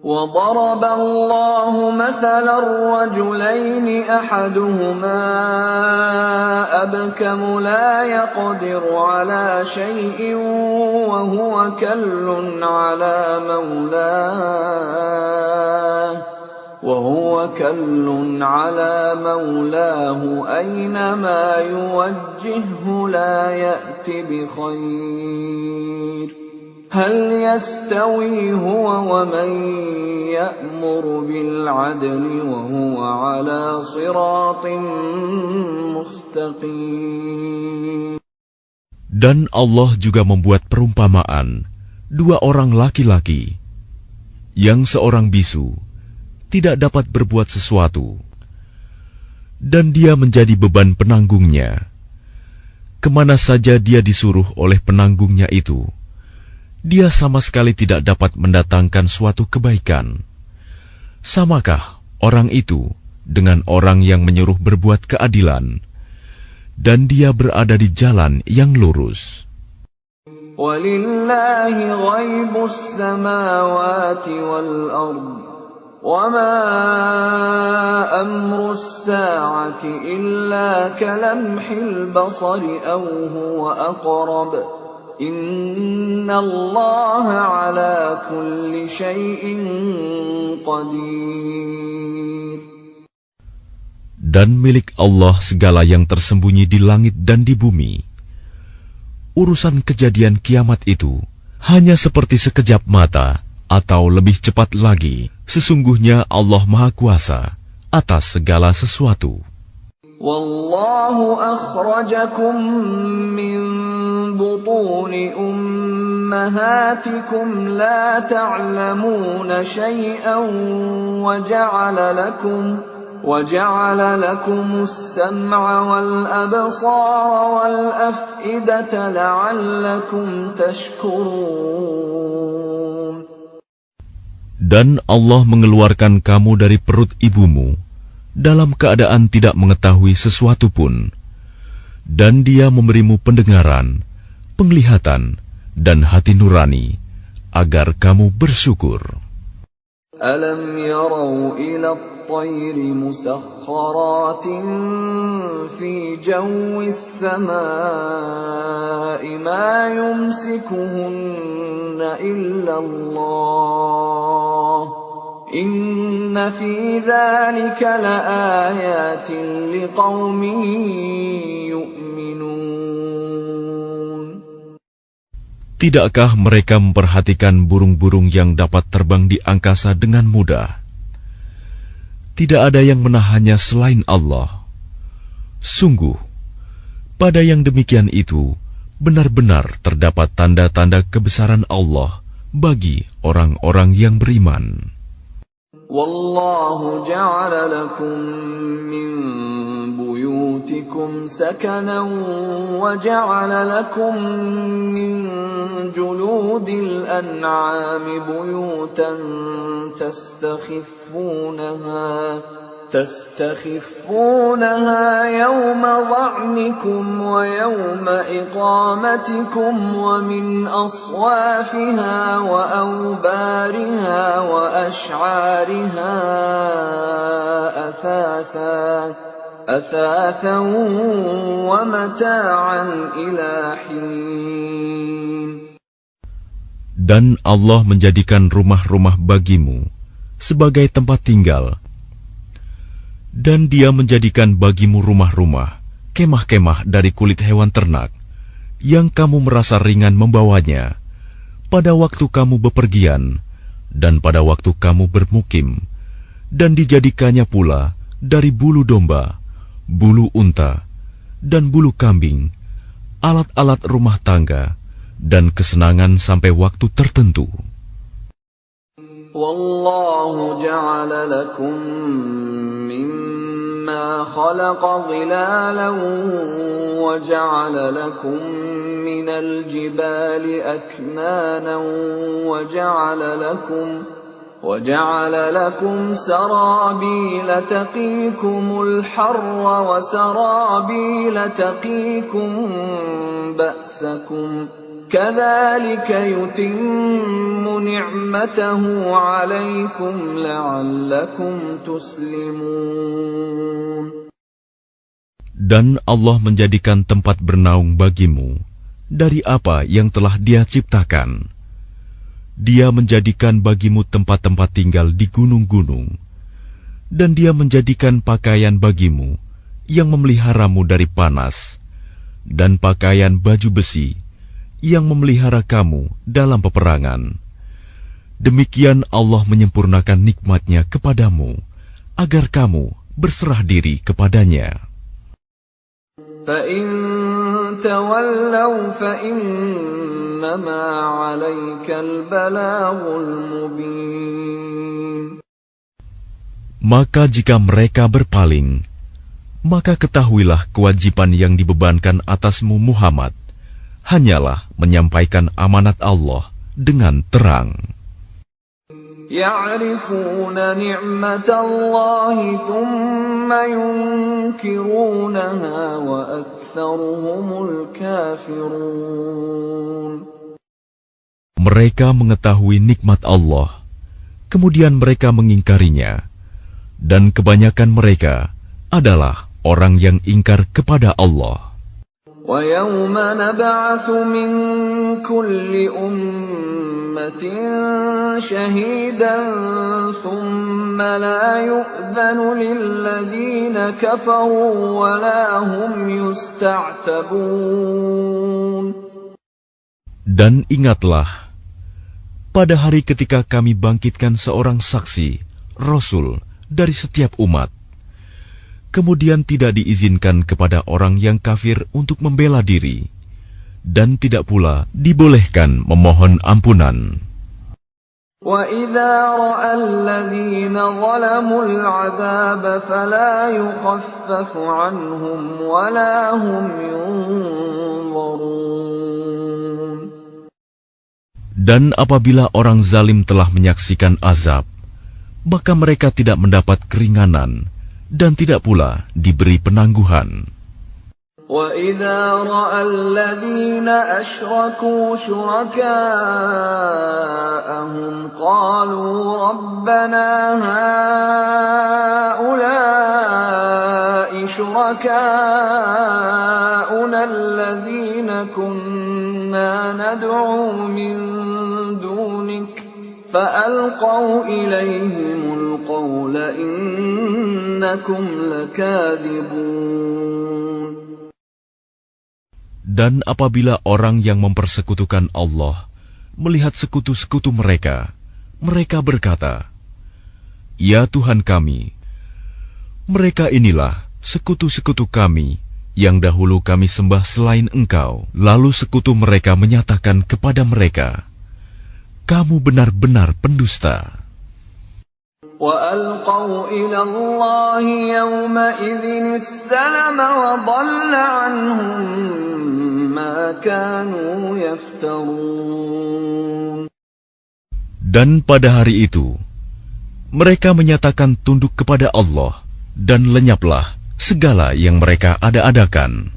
وَضَرَبَ اللَّهُ مَثَلًا رَّجُلَيْنِ أَحَدُهُمَا أَبْكَمُ لَا يَقْدِرُ عَلَى شَيْءٍ وَهُوَ كَلٌّ عَلَى مَوْلَاهُ أَيْنَمَا يُوَجِّههُّ لَا يَأْتِ بِخَيْرٍ هل يستوي هو ومن يأمر بالعدل وهو على صراط مستقيم. Dan Allah juga membuat perumpamaan dua orang laki-laki yang seorang bisu tidak dapat berbuat sesuatu dan dia menjadi beban penanggungnya. Kemana saja dia disuruh oleh penanggungnya itu, dia sama sekali tidak dapat mendatangkan suatu kebaikan. Samakah orang itu dengan orang yang menyuruh berbuat keadilan, dan dia berada di jalan yang lurus? وَلِلَّهِ غَيْبُ السَّمَاوَاتِ وَالْأَرْضِ وَمَا أَمْرُ السَّاعَةِ إِلَّا كَلَمْحِ الْبَصَرِ أَوْ هُوَ أَقْرَبُ إِنَّ اللَّهَ عَلَى كُلِّ شَيْءٍ قَدِيرٌ. Dan milik Allah segala yang tersembunyi di langit dan di bumi. Urusan kejadian kiamat itu hanya seperti sekejap mata atau lebih cepat lagi. Sesungguhnya Allah Maha Kuasa atas segala sesuatu. Wallahu akhrajakum min butuni ummahatikum la ta'lamuna shay'an wa ja'ala lakum as-sam'a wal absara wal af'idata la'allakum tashkurun. Dan Allah mengeluarkan kamu dari perut ibumu dalam keadaan tidak mengetahui sesuatu pun, dan Dia memberimu pendengaran, penglihatan, dan hati nurani, agar kamu bersyukur. Alam yarau ila at-tayri musakhkharatin fi jawis samaa'i ma yumsikuhunna illa Allah Inna fi dzalika laayatin liqaumin yu'minun. Tidakkah mereka memperhatikan burung-burung yang dapat terbang di angkasa dengan mudah? Tidak ada yang menahannya selain Allah. Sungguh, pada yang demikian itu, benar-benar terdapat tanda-tanda kebesaran Allah bagi orang-orang yang beriman. Wallahu ja'ala lakum min buyutikum sakanan wa ja'ala lakum min juludil an'ami buyutan تستخفونها يوم ظعنكم ويوم إقامتكم ومن أصوافها وأوبارها وأشعارها أثاثا ومتاعا إلى حين. Dan Allah menjadikan rumah-rumah bagimu sebagai tempat tinggal. Dan Dia menjadikan bagimu rumah-rumah, kemah-kemah dari kulit hewan ternak, yang kamu merasa ringan membawanya, pada waktu kamu bepergian, dan pada waktu kamu bermukim, dan dijadikannya pula dari bulu domba, bulu unta, dan bulu kambing, alat-alat rumah tangga, dan kesenangan sampai waktu tertentu. Wallahu ja'ala lakum mimma khalaqa dhilalan wa ja'ala lakum minal jibali aknanan wa ja'ala lakum sarabila taqikumul harra wa sarabila taqikum ba'sakum. كذلك يتم نعمته عليكم لعلكم تسلمون. Dan Allah menjadikan tempat bernaung bagimu dari apa yang telah Dia ciptakan. Dia menjadikan bagimu tempat-tempat tinggal di gunung-gunung, dan Dia menjadikan pakaian bagimu yang memeliharamu dari panas, dan pakaian baju besi yang memelihara kamu dalam peperangan. Demikian Allah menyempurnakan nikmat-Nya kepadamu, agar kamu berserah diri kepadanya. فَإِن تَوَلَّوْا فَإِنَّمَا عَلَيْكَ الْبَلَاغُ الْمُبِينُ. Maka jika mereka berpaling, maka ketahuilah kewajiban yang dibebankan atasmu Muhammad hanyalah menyampaikan amanat Allah dengan terang. يَعْرِفُونَ نِعْمَةَ اللَّهِ ثُمَّ يُنْكِرُونَهَا وَأَكْثَرُهُمُ الْكَافِرُونَ. Mereka mengetahui nikmat Allah, kemudian mereka mengingkarinya, dan kebanyakan mereka adalah orang yang ingkar kepada Allah. وَيَوْمَ نَبْعَثُ مِنْ كُلِّ أُمَّةٍ شَهِيدًا ثُمَّ لَا يُؤْذَنُ لِلَّذِينَ كَفَرُوا وَلَا هُمْ يُسْتَعْتَبُونَ. Dan ingatlah, pada hari ketika kami bangkitkan seorang saksi, Rasul dari setiap umat, kemudian tidak diizinkan kepada orang yang kafir untuk membela diri, dan tidak pula dibolehkan memohon ampunan. وَإِذَا رَأَى الَّذِينَ ظَلَمُوا الْعَذَابَ فَلَا يُخَفَّفُ عَنْهُمْ وَلَا هُمْ يُنظَرُونَ. Dan apabila orang zalim telah menyaksikan azab, maka mereka tidak mendapat keringanan dan tidak pula diberi penangguhan. وَإِذَا رَأَى الَّذِينَ أَشْرَكُوا شُرَكَاءَهُمْ قَالُوا رَبَّنَا هَؤُلَاءِ شُرَكَاؤُنَا الَّذِينَ كُنَّا نَدْعُو مِن دُونِكَ فألقوا إليهم القول إنكم لكاذبون. Dan apabila orang yang mempersekutukan Allah melihat sekutu-sekutu mereka, mereka berkata, "Ya Tuhan kami, mereka inilah sekutu-sekutu kami yang dahulu kami sembah selain Engkau." Lalu sekutu mereka menyatakan kepada mereka, "Kamu benar-benar pendusta." وَأَلْقَوْا إِلَى اللَّهِ يَوْمَئِذٍ السَّلَمَ وَضَلَّ عَنْهُمْ مَا كَانُوا يَفْتَرُونَ. Dan pada hari itu, mereka menyatakan tunduk kepada Allah dan lenyaplah segala yang mereka ada-adakan.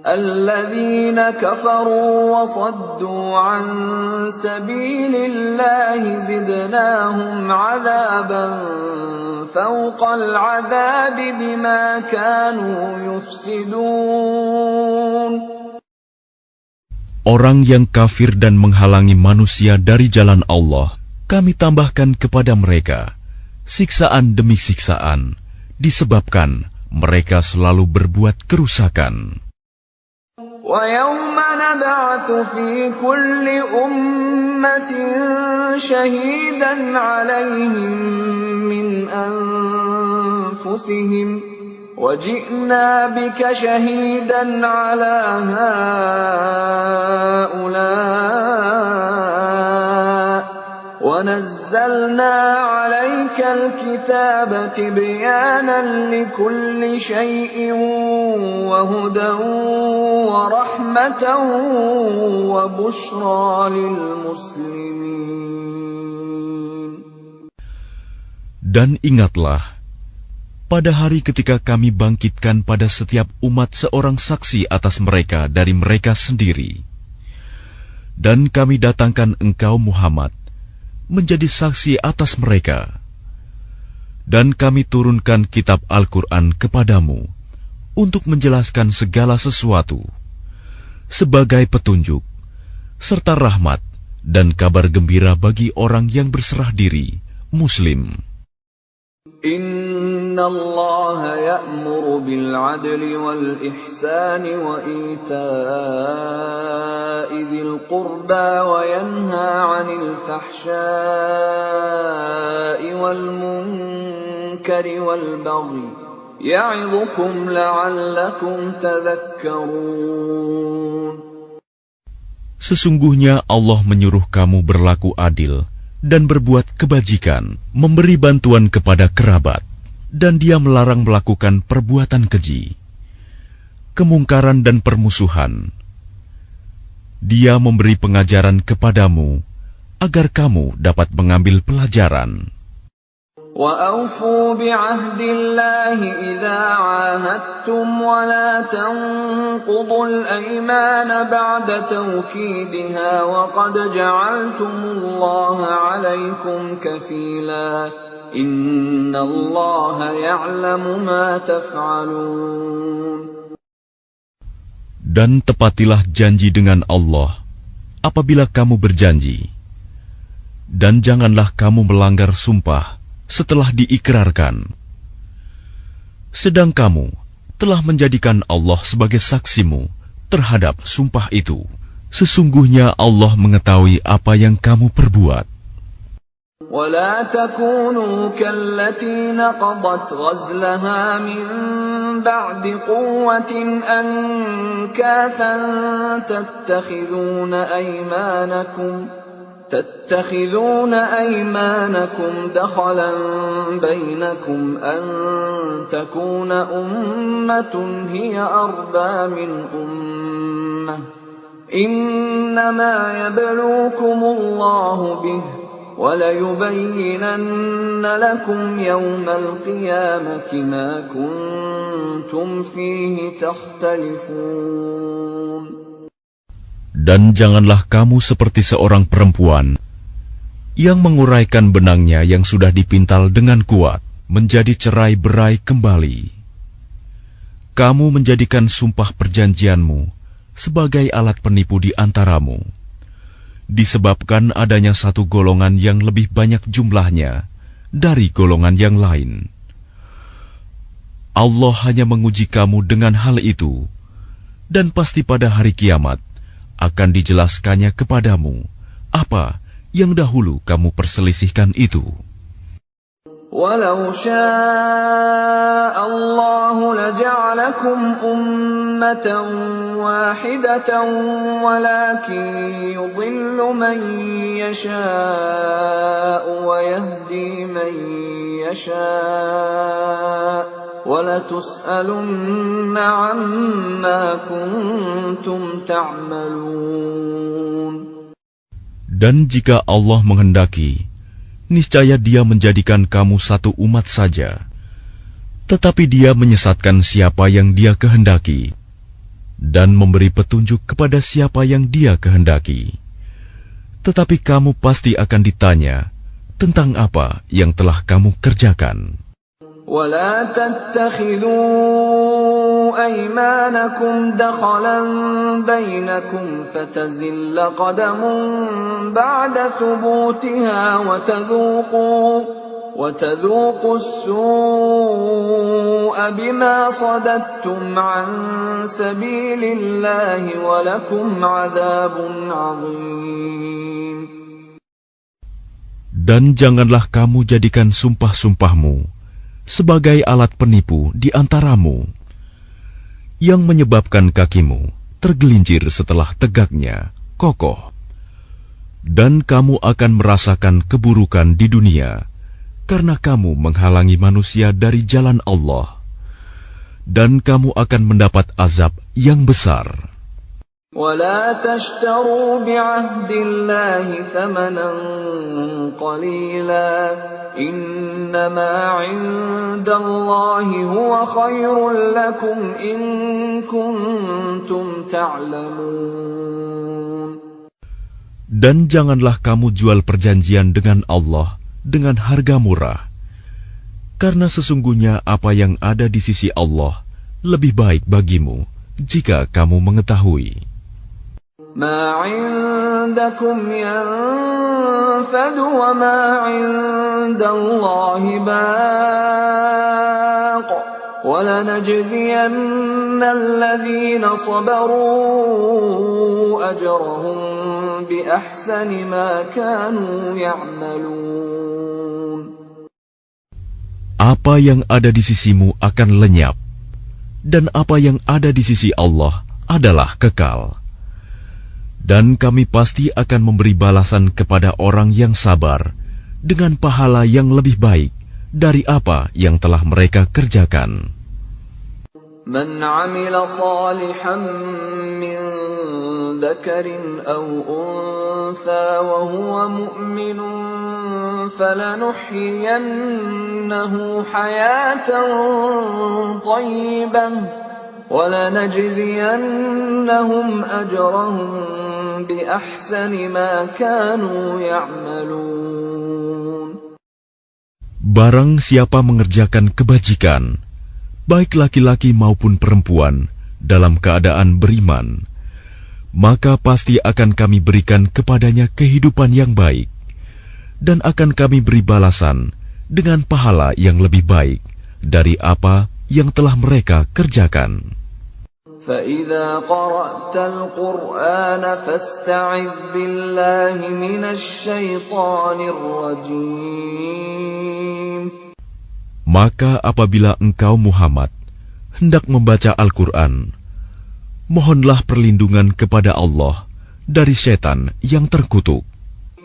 الَّذِينَ كَفَرُوا وَصَدُّوا عَن سَبِيلِ اللَّهِ زِدْنَاهُمْ عَذَابًا فَوْقَ الْعَذَابِ بِمَا كَانُوا يُفْسِدُونَ. Orang yang kafir dan menghalangi manusia dari jalan Allah, kami tambahkan kepada mereka siksaan demi siksaan, disebabkan mereka selalu berbuat kerusakan. وَيَوْمَ نَبْعَثُ فِي كُلِّ أُمَّةٍ شَهِيدًا عَلَيْهِمْ مِنْ أَنْفُسِهِمْ وَجِئْنَا بِكَ شَهِيدًا عَلَى هَؤُلَاءِ وَنَزَّلْنَا عَلَيْكَ الْكِتَابَ تِبْيَانًا لِكُلِّ شَيْءٍ وَهُدًى وَرَحْمَةً وَبُشْرَى لِلْمُسْلِمِينَ. Dan ingatlah, pada hari ketika kami bangkitkan pada setiap umat seorang saksi atas mereka dari mereka sendiri. Dan kami datangkan engkau Muhammad menjadi saksi atas mereka. Dan kami turunkan kitab Al-Quran kepadamu untuk menjelaskan segala sesuatu sebagai petunjuk, serta rahmat dan kabar gembira bagi orang yang berserah diri, Muslim. Inna Allah ya'muru bil 'adli wal ihsani wa ita'i dzil qurba wa yanha 'anil fahsya'i wal munkari wal baghi ya'idhukum la'allakum tadhakkarun. Sesungguhnya Allah menyuruh kamu berlaku adil dan berbuat kebajikan, memberi bantuan kepada kerabat, dan Dia melarang melakukan perbuatan keji, kemungkaran dan permusuhan. Dia memberi pengajaran kepadamu agar kamu dapat mengambil pelajaran. وَأَوْفُوا بِعَهْدِ اللَّهِ إِذَا عَاهَدتُّمْ وَلَا تَنقُضُوا الْأَيْمَانَ بَعْدَ تَوْكِيدِهَا وَقَدْ جَعَلْتُمُ اللَّهَ عَلَيْكُمْ كَفِيلًا إِنَّ اللَّهَ يَعْلَمُ مَا تَفْعَلُونَ. Dan tepatilah janji dengan Allah apabila kamu berjanji, dan janganlah kamu melanggar sumpah setelah diikrarkan. Sedang kamu telah menjadikan Allah sebagai saksimu terhadap sumpah itu. Sesungguhnya Allah mengetahui apa yang kamu perbuat. وَلَا تَكُونُوا كَالَّتِي نَقَضَتْ غَزْلَهَا مِنْ بَعْدِ قُوَّةٍ أَنْكَاثًا تَتَّخِذُونَ أَيْمَانَكُمْ دَخَلًا بَيْنَكُمْ أَنْ تَكُونَ أُمَّةٌ هِيَ أَرْبَى مِنْ أُمَّةٍ إِنَّمَا يَبْلُوكُمُ اللَّهُ بِهِ وَلَيُبَيِّنَنَّ لَكُمْ يَوْمَ الْقِيَامَةِ مَا كُنْتُمْ فِيهِ تَخْتَلِفُونَ. Dan janganlah kamu seperti seorang perempuan yang menguraikan benangnya yang sudah dipintal dengan kuat menjadi cerai-berai kembali. Kamu menjadikan sumpah perjanjianmu sebagai alat penipu di antaramu. disebabkan adanya satu golongan yang lebih banyak jumlahnya dari golongan yang lain. Allah hanya menguji kamu dengan hal itu, dan pasti pada hari kiamat akan dijelaskannya kepadamu apa yang dahulu kamu perselisihkan itu. وَلَوْ شَاءَ اللَّهُ لَجَعَلَكُمْ أُمَّةً وَاحِدَةً وَلَكِنْ يُضِلُّ مَنْ يَشَاءُ وَيَهْدِي مَنْ يَشَاءُ وَلَتُسْأَلُنَّ عَمَّا كُنْتُمْ تَعْمَلُونَ. Dan jika Allah menghendaki, niscaya Dia menjadikan kamu satu umat saja. Tetapi Dia menyesatkan siapa yang Dia kehendaki, dan memberi petunjuk kepada siapa yang Dia kehendaki. Tetapi kamu pasti akan ditanya tentang apa yang telah kamu kerjakan. وَلَا تَتَّخِذُوا أَيْمَانَكُمْ دَخَلًا بَيْنَكُمْ فَتَزِلَّ قَدَمٌ بَعْدَ ثُبُوتِهَا وَتَذُوقُوا السُّوءَ بِمَا صَدَدتُّمْ عَنْ سَبِيلِ اللَّهِ وَلَكُمْ عَذَابٌ عَظِيمٌ. Dan janganlah kamu jadikan sumpah-sumpahmu sebagai alat penipu di antaramu, yang menyebabkan kakimu tergelincir setelah tegaknya kokoh. Dan kamu akan merasakan keburukan di dunia, karena kamu menghalangi manusia dari jalan Allah, dan kamu akan mendapat azab yang besar. وَلَا تَشْتَرُوا بِعَهْدِ اللَّهِ ثَمَنًا قَلِيلًا إِنَّمَا عِندَ اللَّهِ هُوَ خَيْرٌ لَكُمْ إِن كُنتُمْ تَعْلَمُونَ. Dan janganlah kamu jual perjanjian dengan Allah dengan harga murah, karena sesungguhnya apa yang ada di sisi Allah lebih baik bagimu jika kamu mengetahui. مَا عِندَكُمْ يَنفَدُ وَمَا عِندَ اللَّهِ بَاقٍ وَلَنَجْزِيَنَّ الَّذِينَ صَبَرُوا أَجْرَهُم بِأَحْسَنِ مَا كَانُوا يَعْمَلُونَ. Apa yang ada di sisimu akan lenyap, dan apa yang ada di sisi Allah adalah kekal. Dan kami pasti akan memberi balasan kepada orang yang sabar dengan pahala yang lebih baik dari apa yang telah mereka kerjakan. مَنْ عَمِلَ صَالِحًا مِّن ذَكَرٍ أَوْ أُنثَىٰ وَهُوَ مُؤْمِنٌ فَلَنُحْيِيَنَّهُ حَيَاةً طَيِّبَةً وَلَنَجْزِيَنَّهُمْ أَجْرَهُم بِأَحْسَنِ مَا كَانُوا يَعْمَلُونَ. Barang siapa mengerjakan kebajikan, baik laki-laki maupun perempuan, dalam keadaan beriman, maka pasti akan kami berikan kepadanya kehidupan yang baik, dan akan kami beri balasan dengan pahala yang lebih baik dari apa yang telah mereka kerjakan. فَإِذَا قَرَأْتَ الْقُرْآنَ فَاسْتَعِذْ بِاللَّهِ مِنَ الشَّيْطَانِ الرَّجِيمِ. Maka apabila engkau Muhammad hendak membaca Al-Quran, mohonlah perlindungan kepada Allah dari setan yang terkutuk.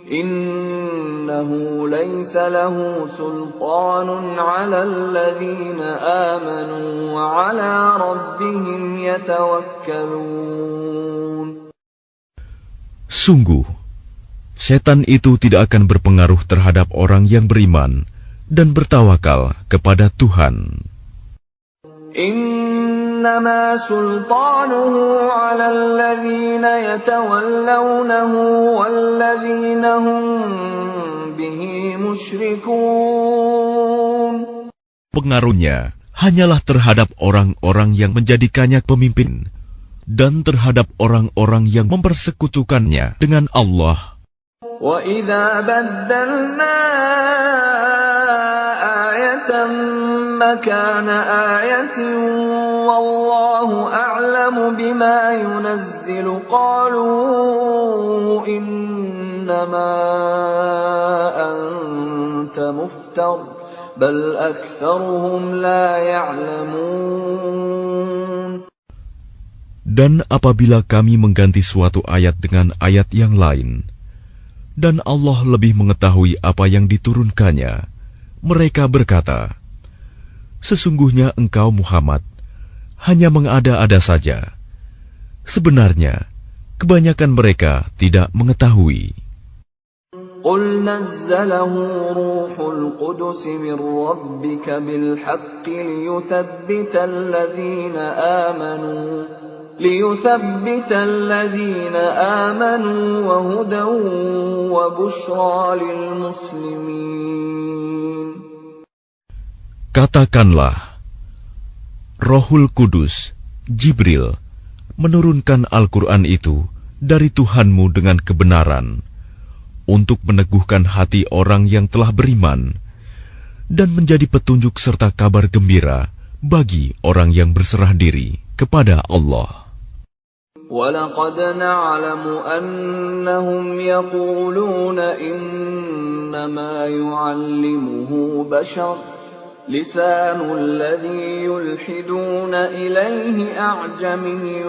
Innahu laysa lahu sultanun 'ala alladhina amanu wa 'ala rabbihim yatawakkalun. Sungguh, setan itu tidak akan berpengaruh terhadap orang yang beriman dan bertawakal kepada Tuhan. Innama sultanuhu 'ala alladhina yatawallawnahu walladhina hum bihi musyrikun. Pengaruhnya hanyalah terhadap orang-orang yang menjadikannya pemimpin dan terhadap orang-orang yang mempersekutukannya dengan Allah. وَإِذَا بَدَّلْنَا آيَةً مَكَانَ آيَةٍ وَاللَّهُ أَعْلَمُ بِمَا يُنَزِّلُ قَالُوا إِنَّمَا أَنْتَ مُفْتَرٍ بَلْ أَكْثَرُهُمْ لَا يَعْلَمُونَ. Dan apabila kami mengganti suatu ayat dengan ayat yang lain, dan Allah lebih mengetahui apa yang diturunkannya, mereka berkata, sesungguhnya engkau Muhammad hanya mengada-ada saja. Sebenarnya, kebanyakan mereka tidak mengetahui. قُلْ نَزَّلَهُ رُوحُ الْقُدُسِ مِنْ رَبِّكَ بِالْحَقِّ لِيُثَبِّتَ الَّذِينَ آمَنُوا وَهُدًى وَبُشْرَى لِلْمُسْلِمِينَ. Katakanlah, Rohul Kudus, Jibril, menurunkan Al-Quran itu dari Tuhanmu dengan kebenaran, untuk meneguhkan hati orang yang telah beriman, dan menjadi petunjuk serta kabar gembira bagi orang yang berserah diri kepada Allah. وَلَقَدْ نَعْلَمُ أَنَّهُمْ يَقُولُونَ إِنَّمَا يُعَلِّمُهُ بَشَرٌ لِسَانُ الَّذِي يُلْحِدُونَ إِلَيْهِ أَعْجَمِيٌّ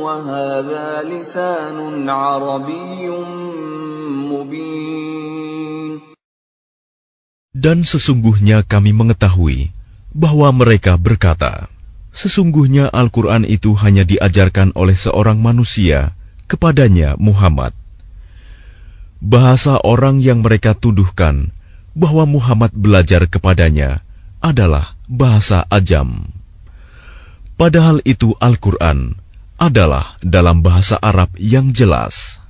وَهَذَا لِسَانٌ عَرَبِيٌّ مُبِينٌ. Dan sesungguhnya kami mengetahui bahwa mereka berkata, sesungguhnya Al-Quran itu hanya diajarkan oleh seorang manusia kepadanya Muhammad. Bahasa orang yang mereka tuduhkan bahwa Muhammad belajar kepadanya adalah bahasa Ajam. Padahal itu Al-Quran adalah dalam bahasa Arab yang jelas.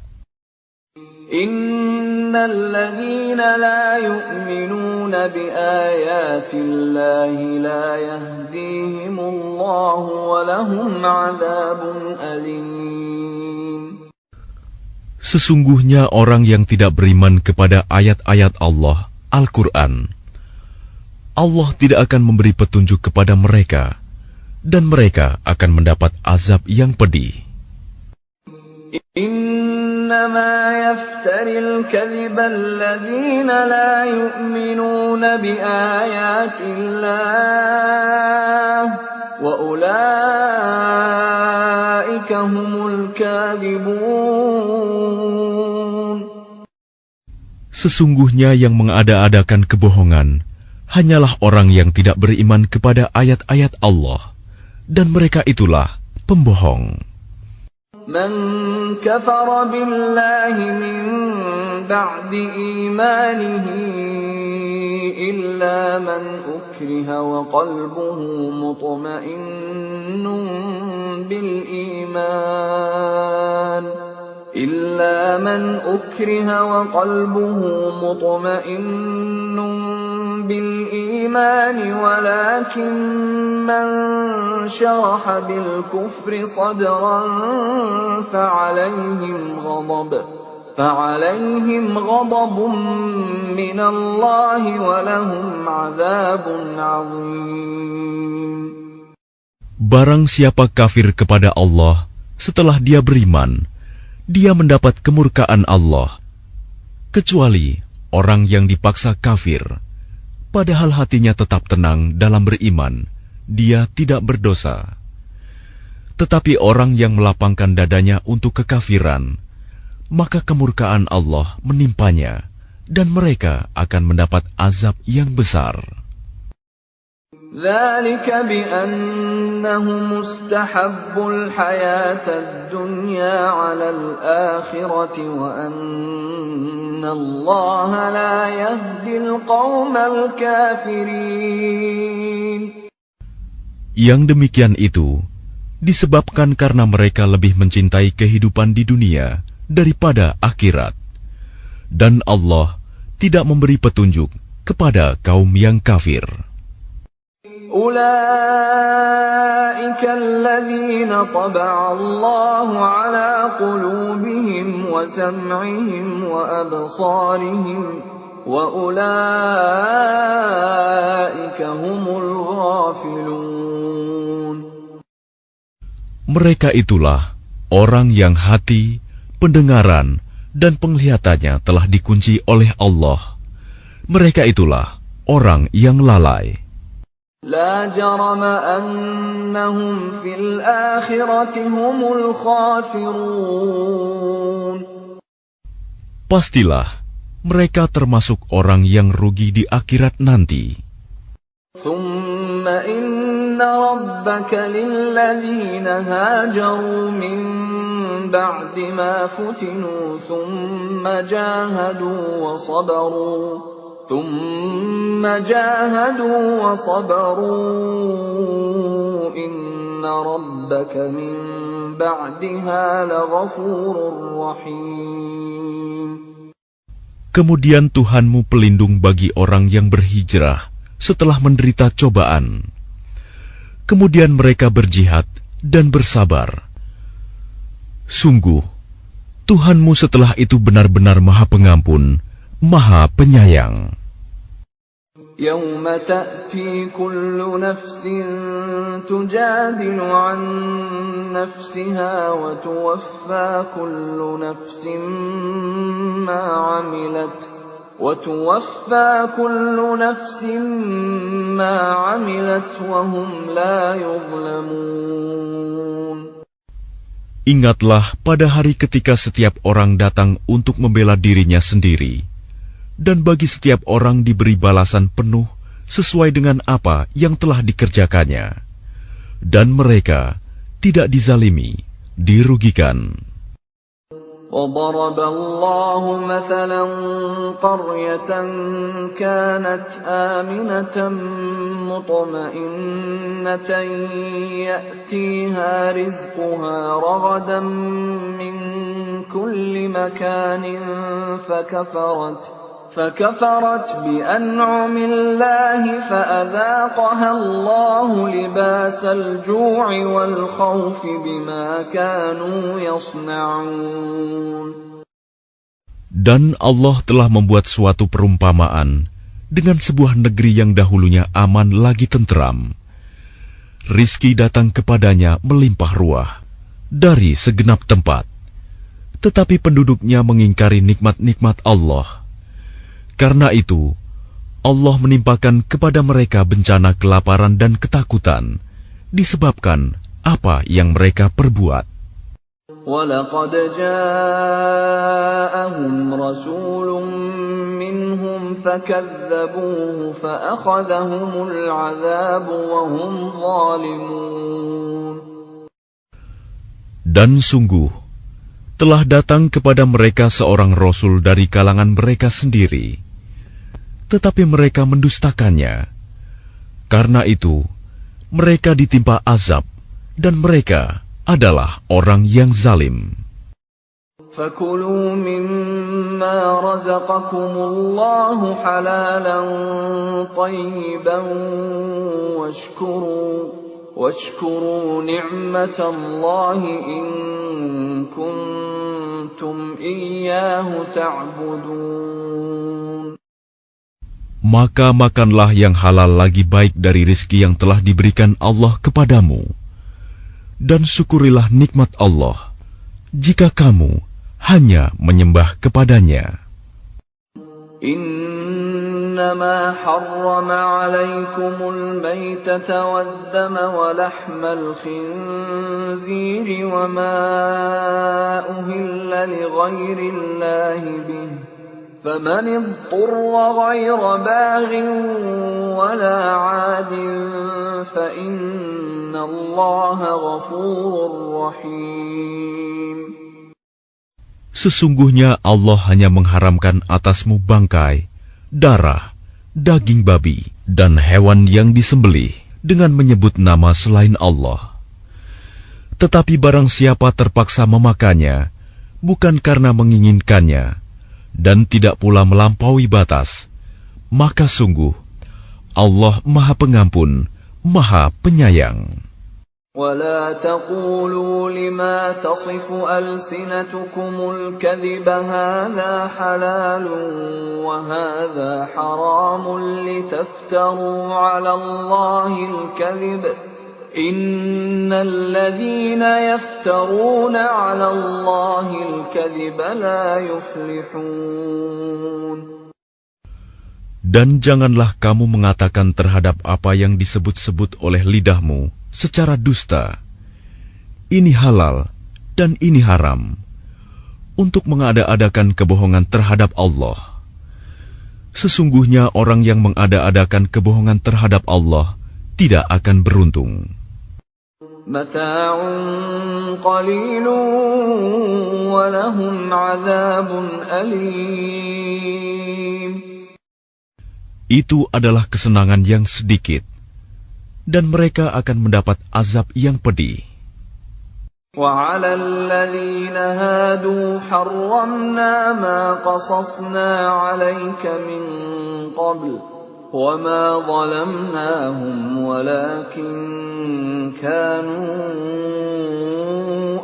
Innalladzina la yu'minuna biayatillahi la yahdihimullahu wa lahum 'adzabun alim. Sesungguhnya orang yang tidak beriman kepada ayat-ayat Allah, Al-Quran, Allah tidak akan memberi petunjuk kepada mereka, dan mereka akan mendapat azab yang pedih. Innama yaftaril kadhiba alladhina la yu'minuna biayatillah wa ulaika humul kadhibun. Sesungguhnya yang mengada-adakan kebohongan hanyalah orang yang tidak beriman kepada ayat-ayat Allah, dan mereka itulah pembohong. Man kafara billahi min ba'di imanihi illa man ukriha wa qalbuhu mutma'innun bil iman. إلا من أكره وقلبه مطمئن بالإيمان ولكن من شرح بالكفر صدرا فعليهم غضب من الله ولهم عذاب عظيم. Barang siapa kafir kepada Allah setelah dia beriman, dia mendapat kemurkaan Allah, kecuali orang yang dipaksa kafir, padahal hatinya tetap tenang dalam beriman, dia tidak berdosa. Tetapi orang yang melapangkan dadanya untuk kekafiran, maka kemurkaan Allah menimpanya, dan mereka akan mendapat azab yang besar. ذلك بأنهم استحبوا الحياة الدنيا على الآخرة وأن الله لا يهدي القوم الكافرين. Yang demikian itu disebabkan karena mereka lebih mencintai kehidupan di dunia daripada akhirat, dan Allah tidak memberi petunjuk kepada kaum yang kafir. أولئك الذين طبع الله على قلوبهم وسمعهم وأبصارهم وأولئك هم الغافلون. Mereka itulah orang yang hati, pendengaran, dan penglihatannya telah dikunci oleh Allah. Mereka itulah orang yang lalai. لا جرم أنهم في الآخرة هم الخاسرون. Pastilah mereka termasuk orang yang rugi di akhirat nanti. ثم إن ربك للذين هاجروا من بعد ما فتنوا ثم جاهدوا وصبروا إن ربك من بعدها لغفور رحيم. Kemudian Tuhanmu pelindung bagi orang yang berhijrah setelah menderita cobaan. Kemudian mereka berjihad dan bersabar. Sungguh, Tuhanmu setelah itu benar-benar Maha Pengampun, Maha Penyayang. يوم تأتي كل نفس تجادل عن نفسها وتوفى كل نفس ما عملت وهم لا يظلمون. Ingatlah pada hari ketika setiap orang datang untuk membela dirinya sendiri, dan bagi setiap orang diberi balasan penuh sesuai dengan apa yang telah dikerjakannya, dan mereka tidak dizalimi, dirugikan. وضرب الله مثلا قرية كانت آمنة مطمئنة يأتيها رزقها رغدا من كل مكان فكفرت بأنعم الله فأذاقها الله لباس الجوع والخوف بما كانوا يصنعون. Dan Allah telah membuat suatu perumpamaan dengan sebuah negeri yang dahulunya aman lagi tenteram. Rizki datang kepadanya melimpah ruah dari segenap tempat, tetapi penduduknya mengingkari nikmat-nikmat Allah. Karena itu, Allah menimpakan kepada mereka bencana kelaparan dan ketakutan, disebabkan apa yang mereka perbuat. وَلَقَدْ جَاءَهُمْ رَسُولٌ مِّنْهُمْ فَكَذَّبُوهُ فَأَخَذَهُمُ الْعَذَابُ وَهُمْ ظَالِمُونَ. Dan sungguh, telah datang kepada mereka seorang Rasul dari kalangan mereka sendiri, tetapi mereka mendustakannya. Karena itu, mereka ditimpa azab, dan mereka adalah orang yang zalim. فَكُلُوا مِمَّا رَزَقَكُمُ اللَّهُ حَلَالًا طَيِّبًا وَاشْكُرُوا نِعْمَةَ اللَّهِ إِن كُنتُمْ إِيَّاهُ تَعْبُدُونَ. Maka makanlah yang halal lagi baik dari rizki yang telah diberikan Allah kepadamu, dan syukurilah nikmat Allah jika kamu hanya menyembah kepadanya. إنما حرم عليكم الميتة والدم ولحم الخنزير وما أهل لغير الله به فمن اضطر غير باغ ولا عاد فإن الله غفور رحيم. Sesungguhnya Allah hanya mengharamkan atasmu bangkai, darah, daging babi, dan hewan yang disembelih dengan menyebut nama selain Allah. Tetapi barang siapa terpaksa memakannya, bukan karena menginginkannya, dan tidak pula melampaui batas, maka sungguh Allah Maha Pengampun, Maha Penyayang. ولا تقولوا لما تصف ألسنتكم الكذب هذا حلال وهذا حرام لتفتروا على الله الكذب إن الذين يفترون على الله الكذب لا يفلحون. Dan janganlah kamu mengatakan terhadap apa yang disebut-sebut oleh lidahmu secara dusta, ini halal dan ini haram, untuk mengada-adakan kebohongan terhadap Allah. Sesungguhnya orang yang mengada-adakan kebohongan terhadap Allah tidak akan beruntung. Mata'un qalilun wa lahum 'adzabun alim. Itu adalah kesenangan yang sedikit, dan mereka akan mendapat azab yang pedih. وَعَلَى الَّذِينَ هَادُوا حَرَّمْنَا مَا قَصَصْنَا عَلَيْكَ مِنْ قَبْلُ وَمَا ظَلَمْنَاهُمْ وَلَكِنْ كَانُوا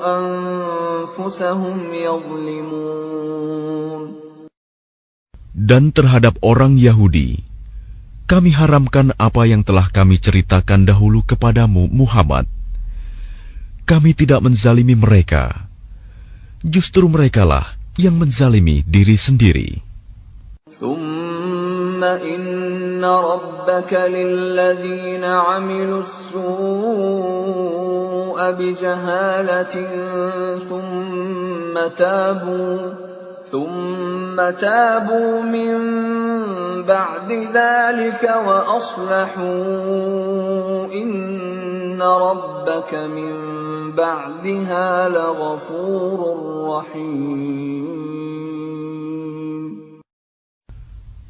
أَنفُسَهُمْ يَظْلِمُونَ. Dan terhadap orang Yahudi, kami haramkan apa yang telah kami ceritakan dahulu kepadamu, Muhammad. Kami tidak menzalimi mereka. Justru merekalah yang menzalimi diri sendiri. ثُمَّ إِنَّ رَبَّكَ لِلَّذِينَ عَمِلُوا السُّوءَ بِجَهَالَةٍ ثُمَّ تَابُوا مِنْ بَعْدِ ذَلِكَ وَأَصْلَحُوا إِنَّ رَبَّكَ مِنْ بَعْدِهَا لَغَفُورٌ رَحِيمٌ.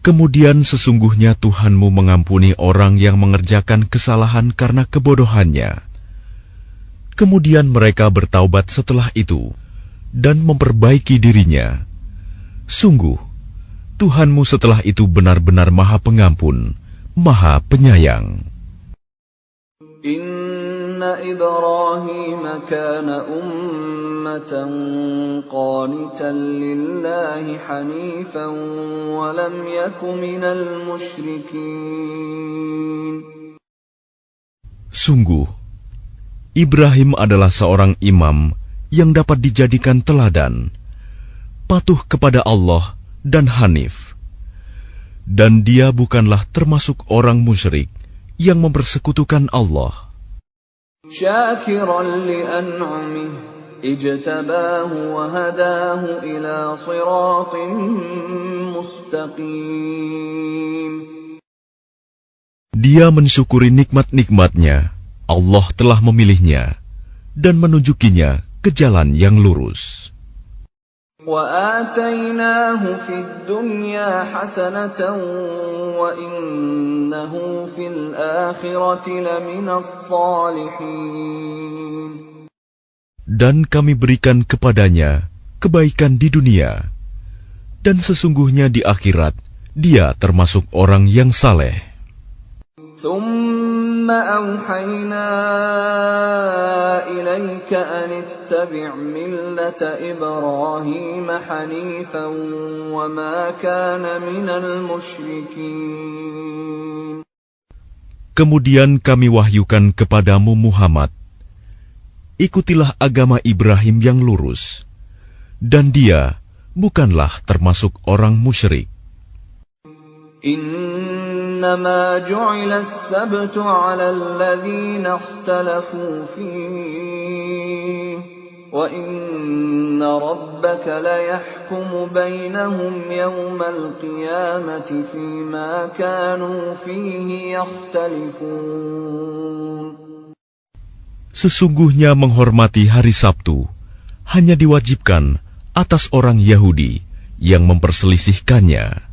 Kemudian sesungguhnya Tuhanmu mengampuni orang yang mengerjakan kesalahan karena kebodohannya. Kemudian mereka bertaubat setelah itu dan memperbaiki dirinya. Sungguh, Tuhanmu setelah itu benar-benar Maha Pengampun, Maha Penyayang. Inna Ibrahim kana ummatan qanitan lillahi hanifan wa lam yaku minal musyrikin. Sungguh, Ibrahim adalah seorang imam yang dapat dijadikan teladan, patuh kepada Allah dan hanif. Dan dia bukanlah termasuk orang musyrik yang mempersekutukan Allah. Syakiran li'an'amih ijtabahu wa hadahu ila siratin mustaqim. Dia mensyukuri nikmat-nikmatnya. Allah telah memilihnya dan menunjukinya ke jalan yang lurus. وَآتَيْنَاهُ فِي الدُّنْيَا حَسَنَةً وَإِنَّهُ فِي الْآخِرَةِ لَمِنَ الصَّالِحِينَ. Dan kami berikan kepadanya kebaikan di dunia, dan sesungguhnya di akhirat dia termasuk orang yang saleh. ثُمَّ أَوْحَيْنَا إِلَيْكَ أَنِ اتَّبِعْ مِلَّةَ إِبْرَاهِيمَ حَنِيفًا وَمَا كَانَ مِنَ الْمُشْرِكِينَ. Kemudian kami wahyukan kepadamu Muhammad, ikutilah agama Ibrahim yang lurus, dan dia bukanlah termasuk orang musyrik. إنما جعل السبت على الذين اختلفوا فيه وإن ربك ليحكم بينهم يوم القيامة فيما كانوا فيه يختلفون. Sesungguhnya menghormati hari Sabtu hanya diwajibkan atas orang Yahudi yang memperselisihkannya.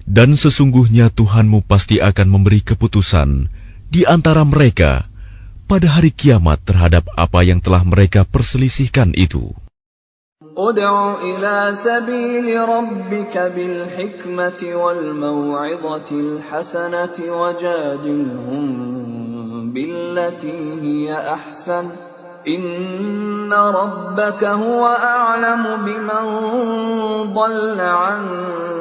Dan sesungguhnya Tuhanmu pasti akan memberi keputusan di antara mereka pada hari kiamat terhadap apa yang telah mereka perselisihkan itu. Ud'u ila sabili rabbika bil hikmati wal maw'idhatil hasanati wajadilhum بالتي هي أحسن إن ربك هو أعلم بمن ضل عن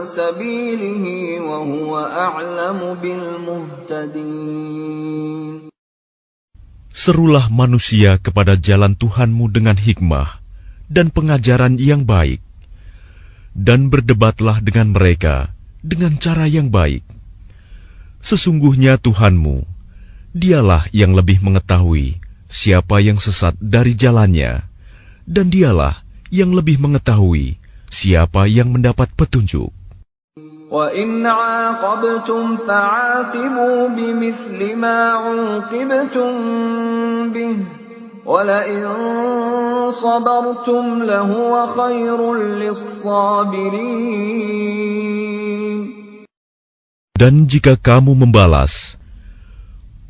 سبيله وهو أعلم بالمهتدين. Serulah manusia kepada jalan Tuhanmu dengan hikmah dan pengajaran yang baik, dan berdebatlah dengan mereka dengan cara yang baik. Sesungguhnya Tuhanmu, Dialah yang lebih mengetahui siapa yang sesat dari jalannya, dan Dialah yang lebih mengetahui siapa yang mendapat petunjuk. وَإِنْ عَاقَبْتُمْ فَعَاقِبُوا بِمِثْلِ مَا عُوقِبْتُمْ بِهِ وَلَئِنْ صَبَرْتُمْ لَهُوَ خَيْرٌ لِلصَّابِرِينَ. Dan jika kamu membalas,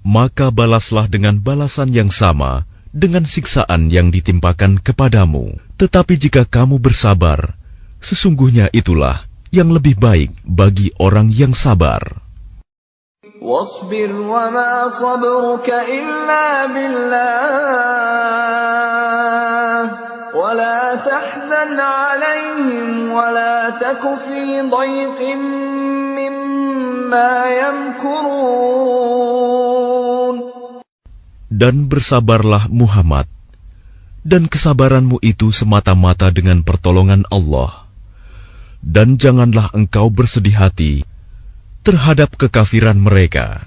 maka balaslah dengan balasan yang sama dengan siksaan yang ditimpakan kepadamu. Tetapi jika kamu bersabar, sesungguhnya itulah yang lebih baik bagi orang yang sabar. وَاصْبِرْ وَمَا صَبْرُكَ إِلَّا بِاللَّهِ وَلَا تَحْزَنْ عَلَيْهِمْ وَلَا تَكُ فِي ضَيْقٍ مِّمَّا يَمْكُرُونَ. Dan bersabarlah Muhammad, dan kesabaranmu itu semata-mata dengan pertolongan Allah. Dan janganlah engkau bersedih hati terhadap kekafiran mereka,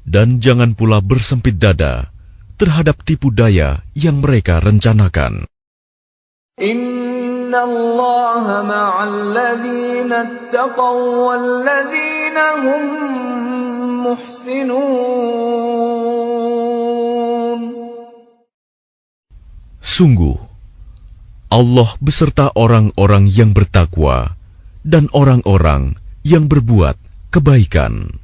dan jangan pula bersempit dada terhadap tipu daya yang mereka rencanakan. Inna Allaha ma'al ladzina ittaqaw wal ladzina hum muhsinun. Sungguh, Allah beserta orang-orang yang bertakwa dan orang-orang yang berbuat kebaikan.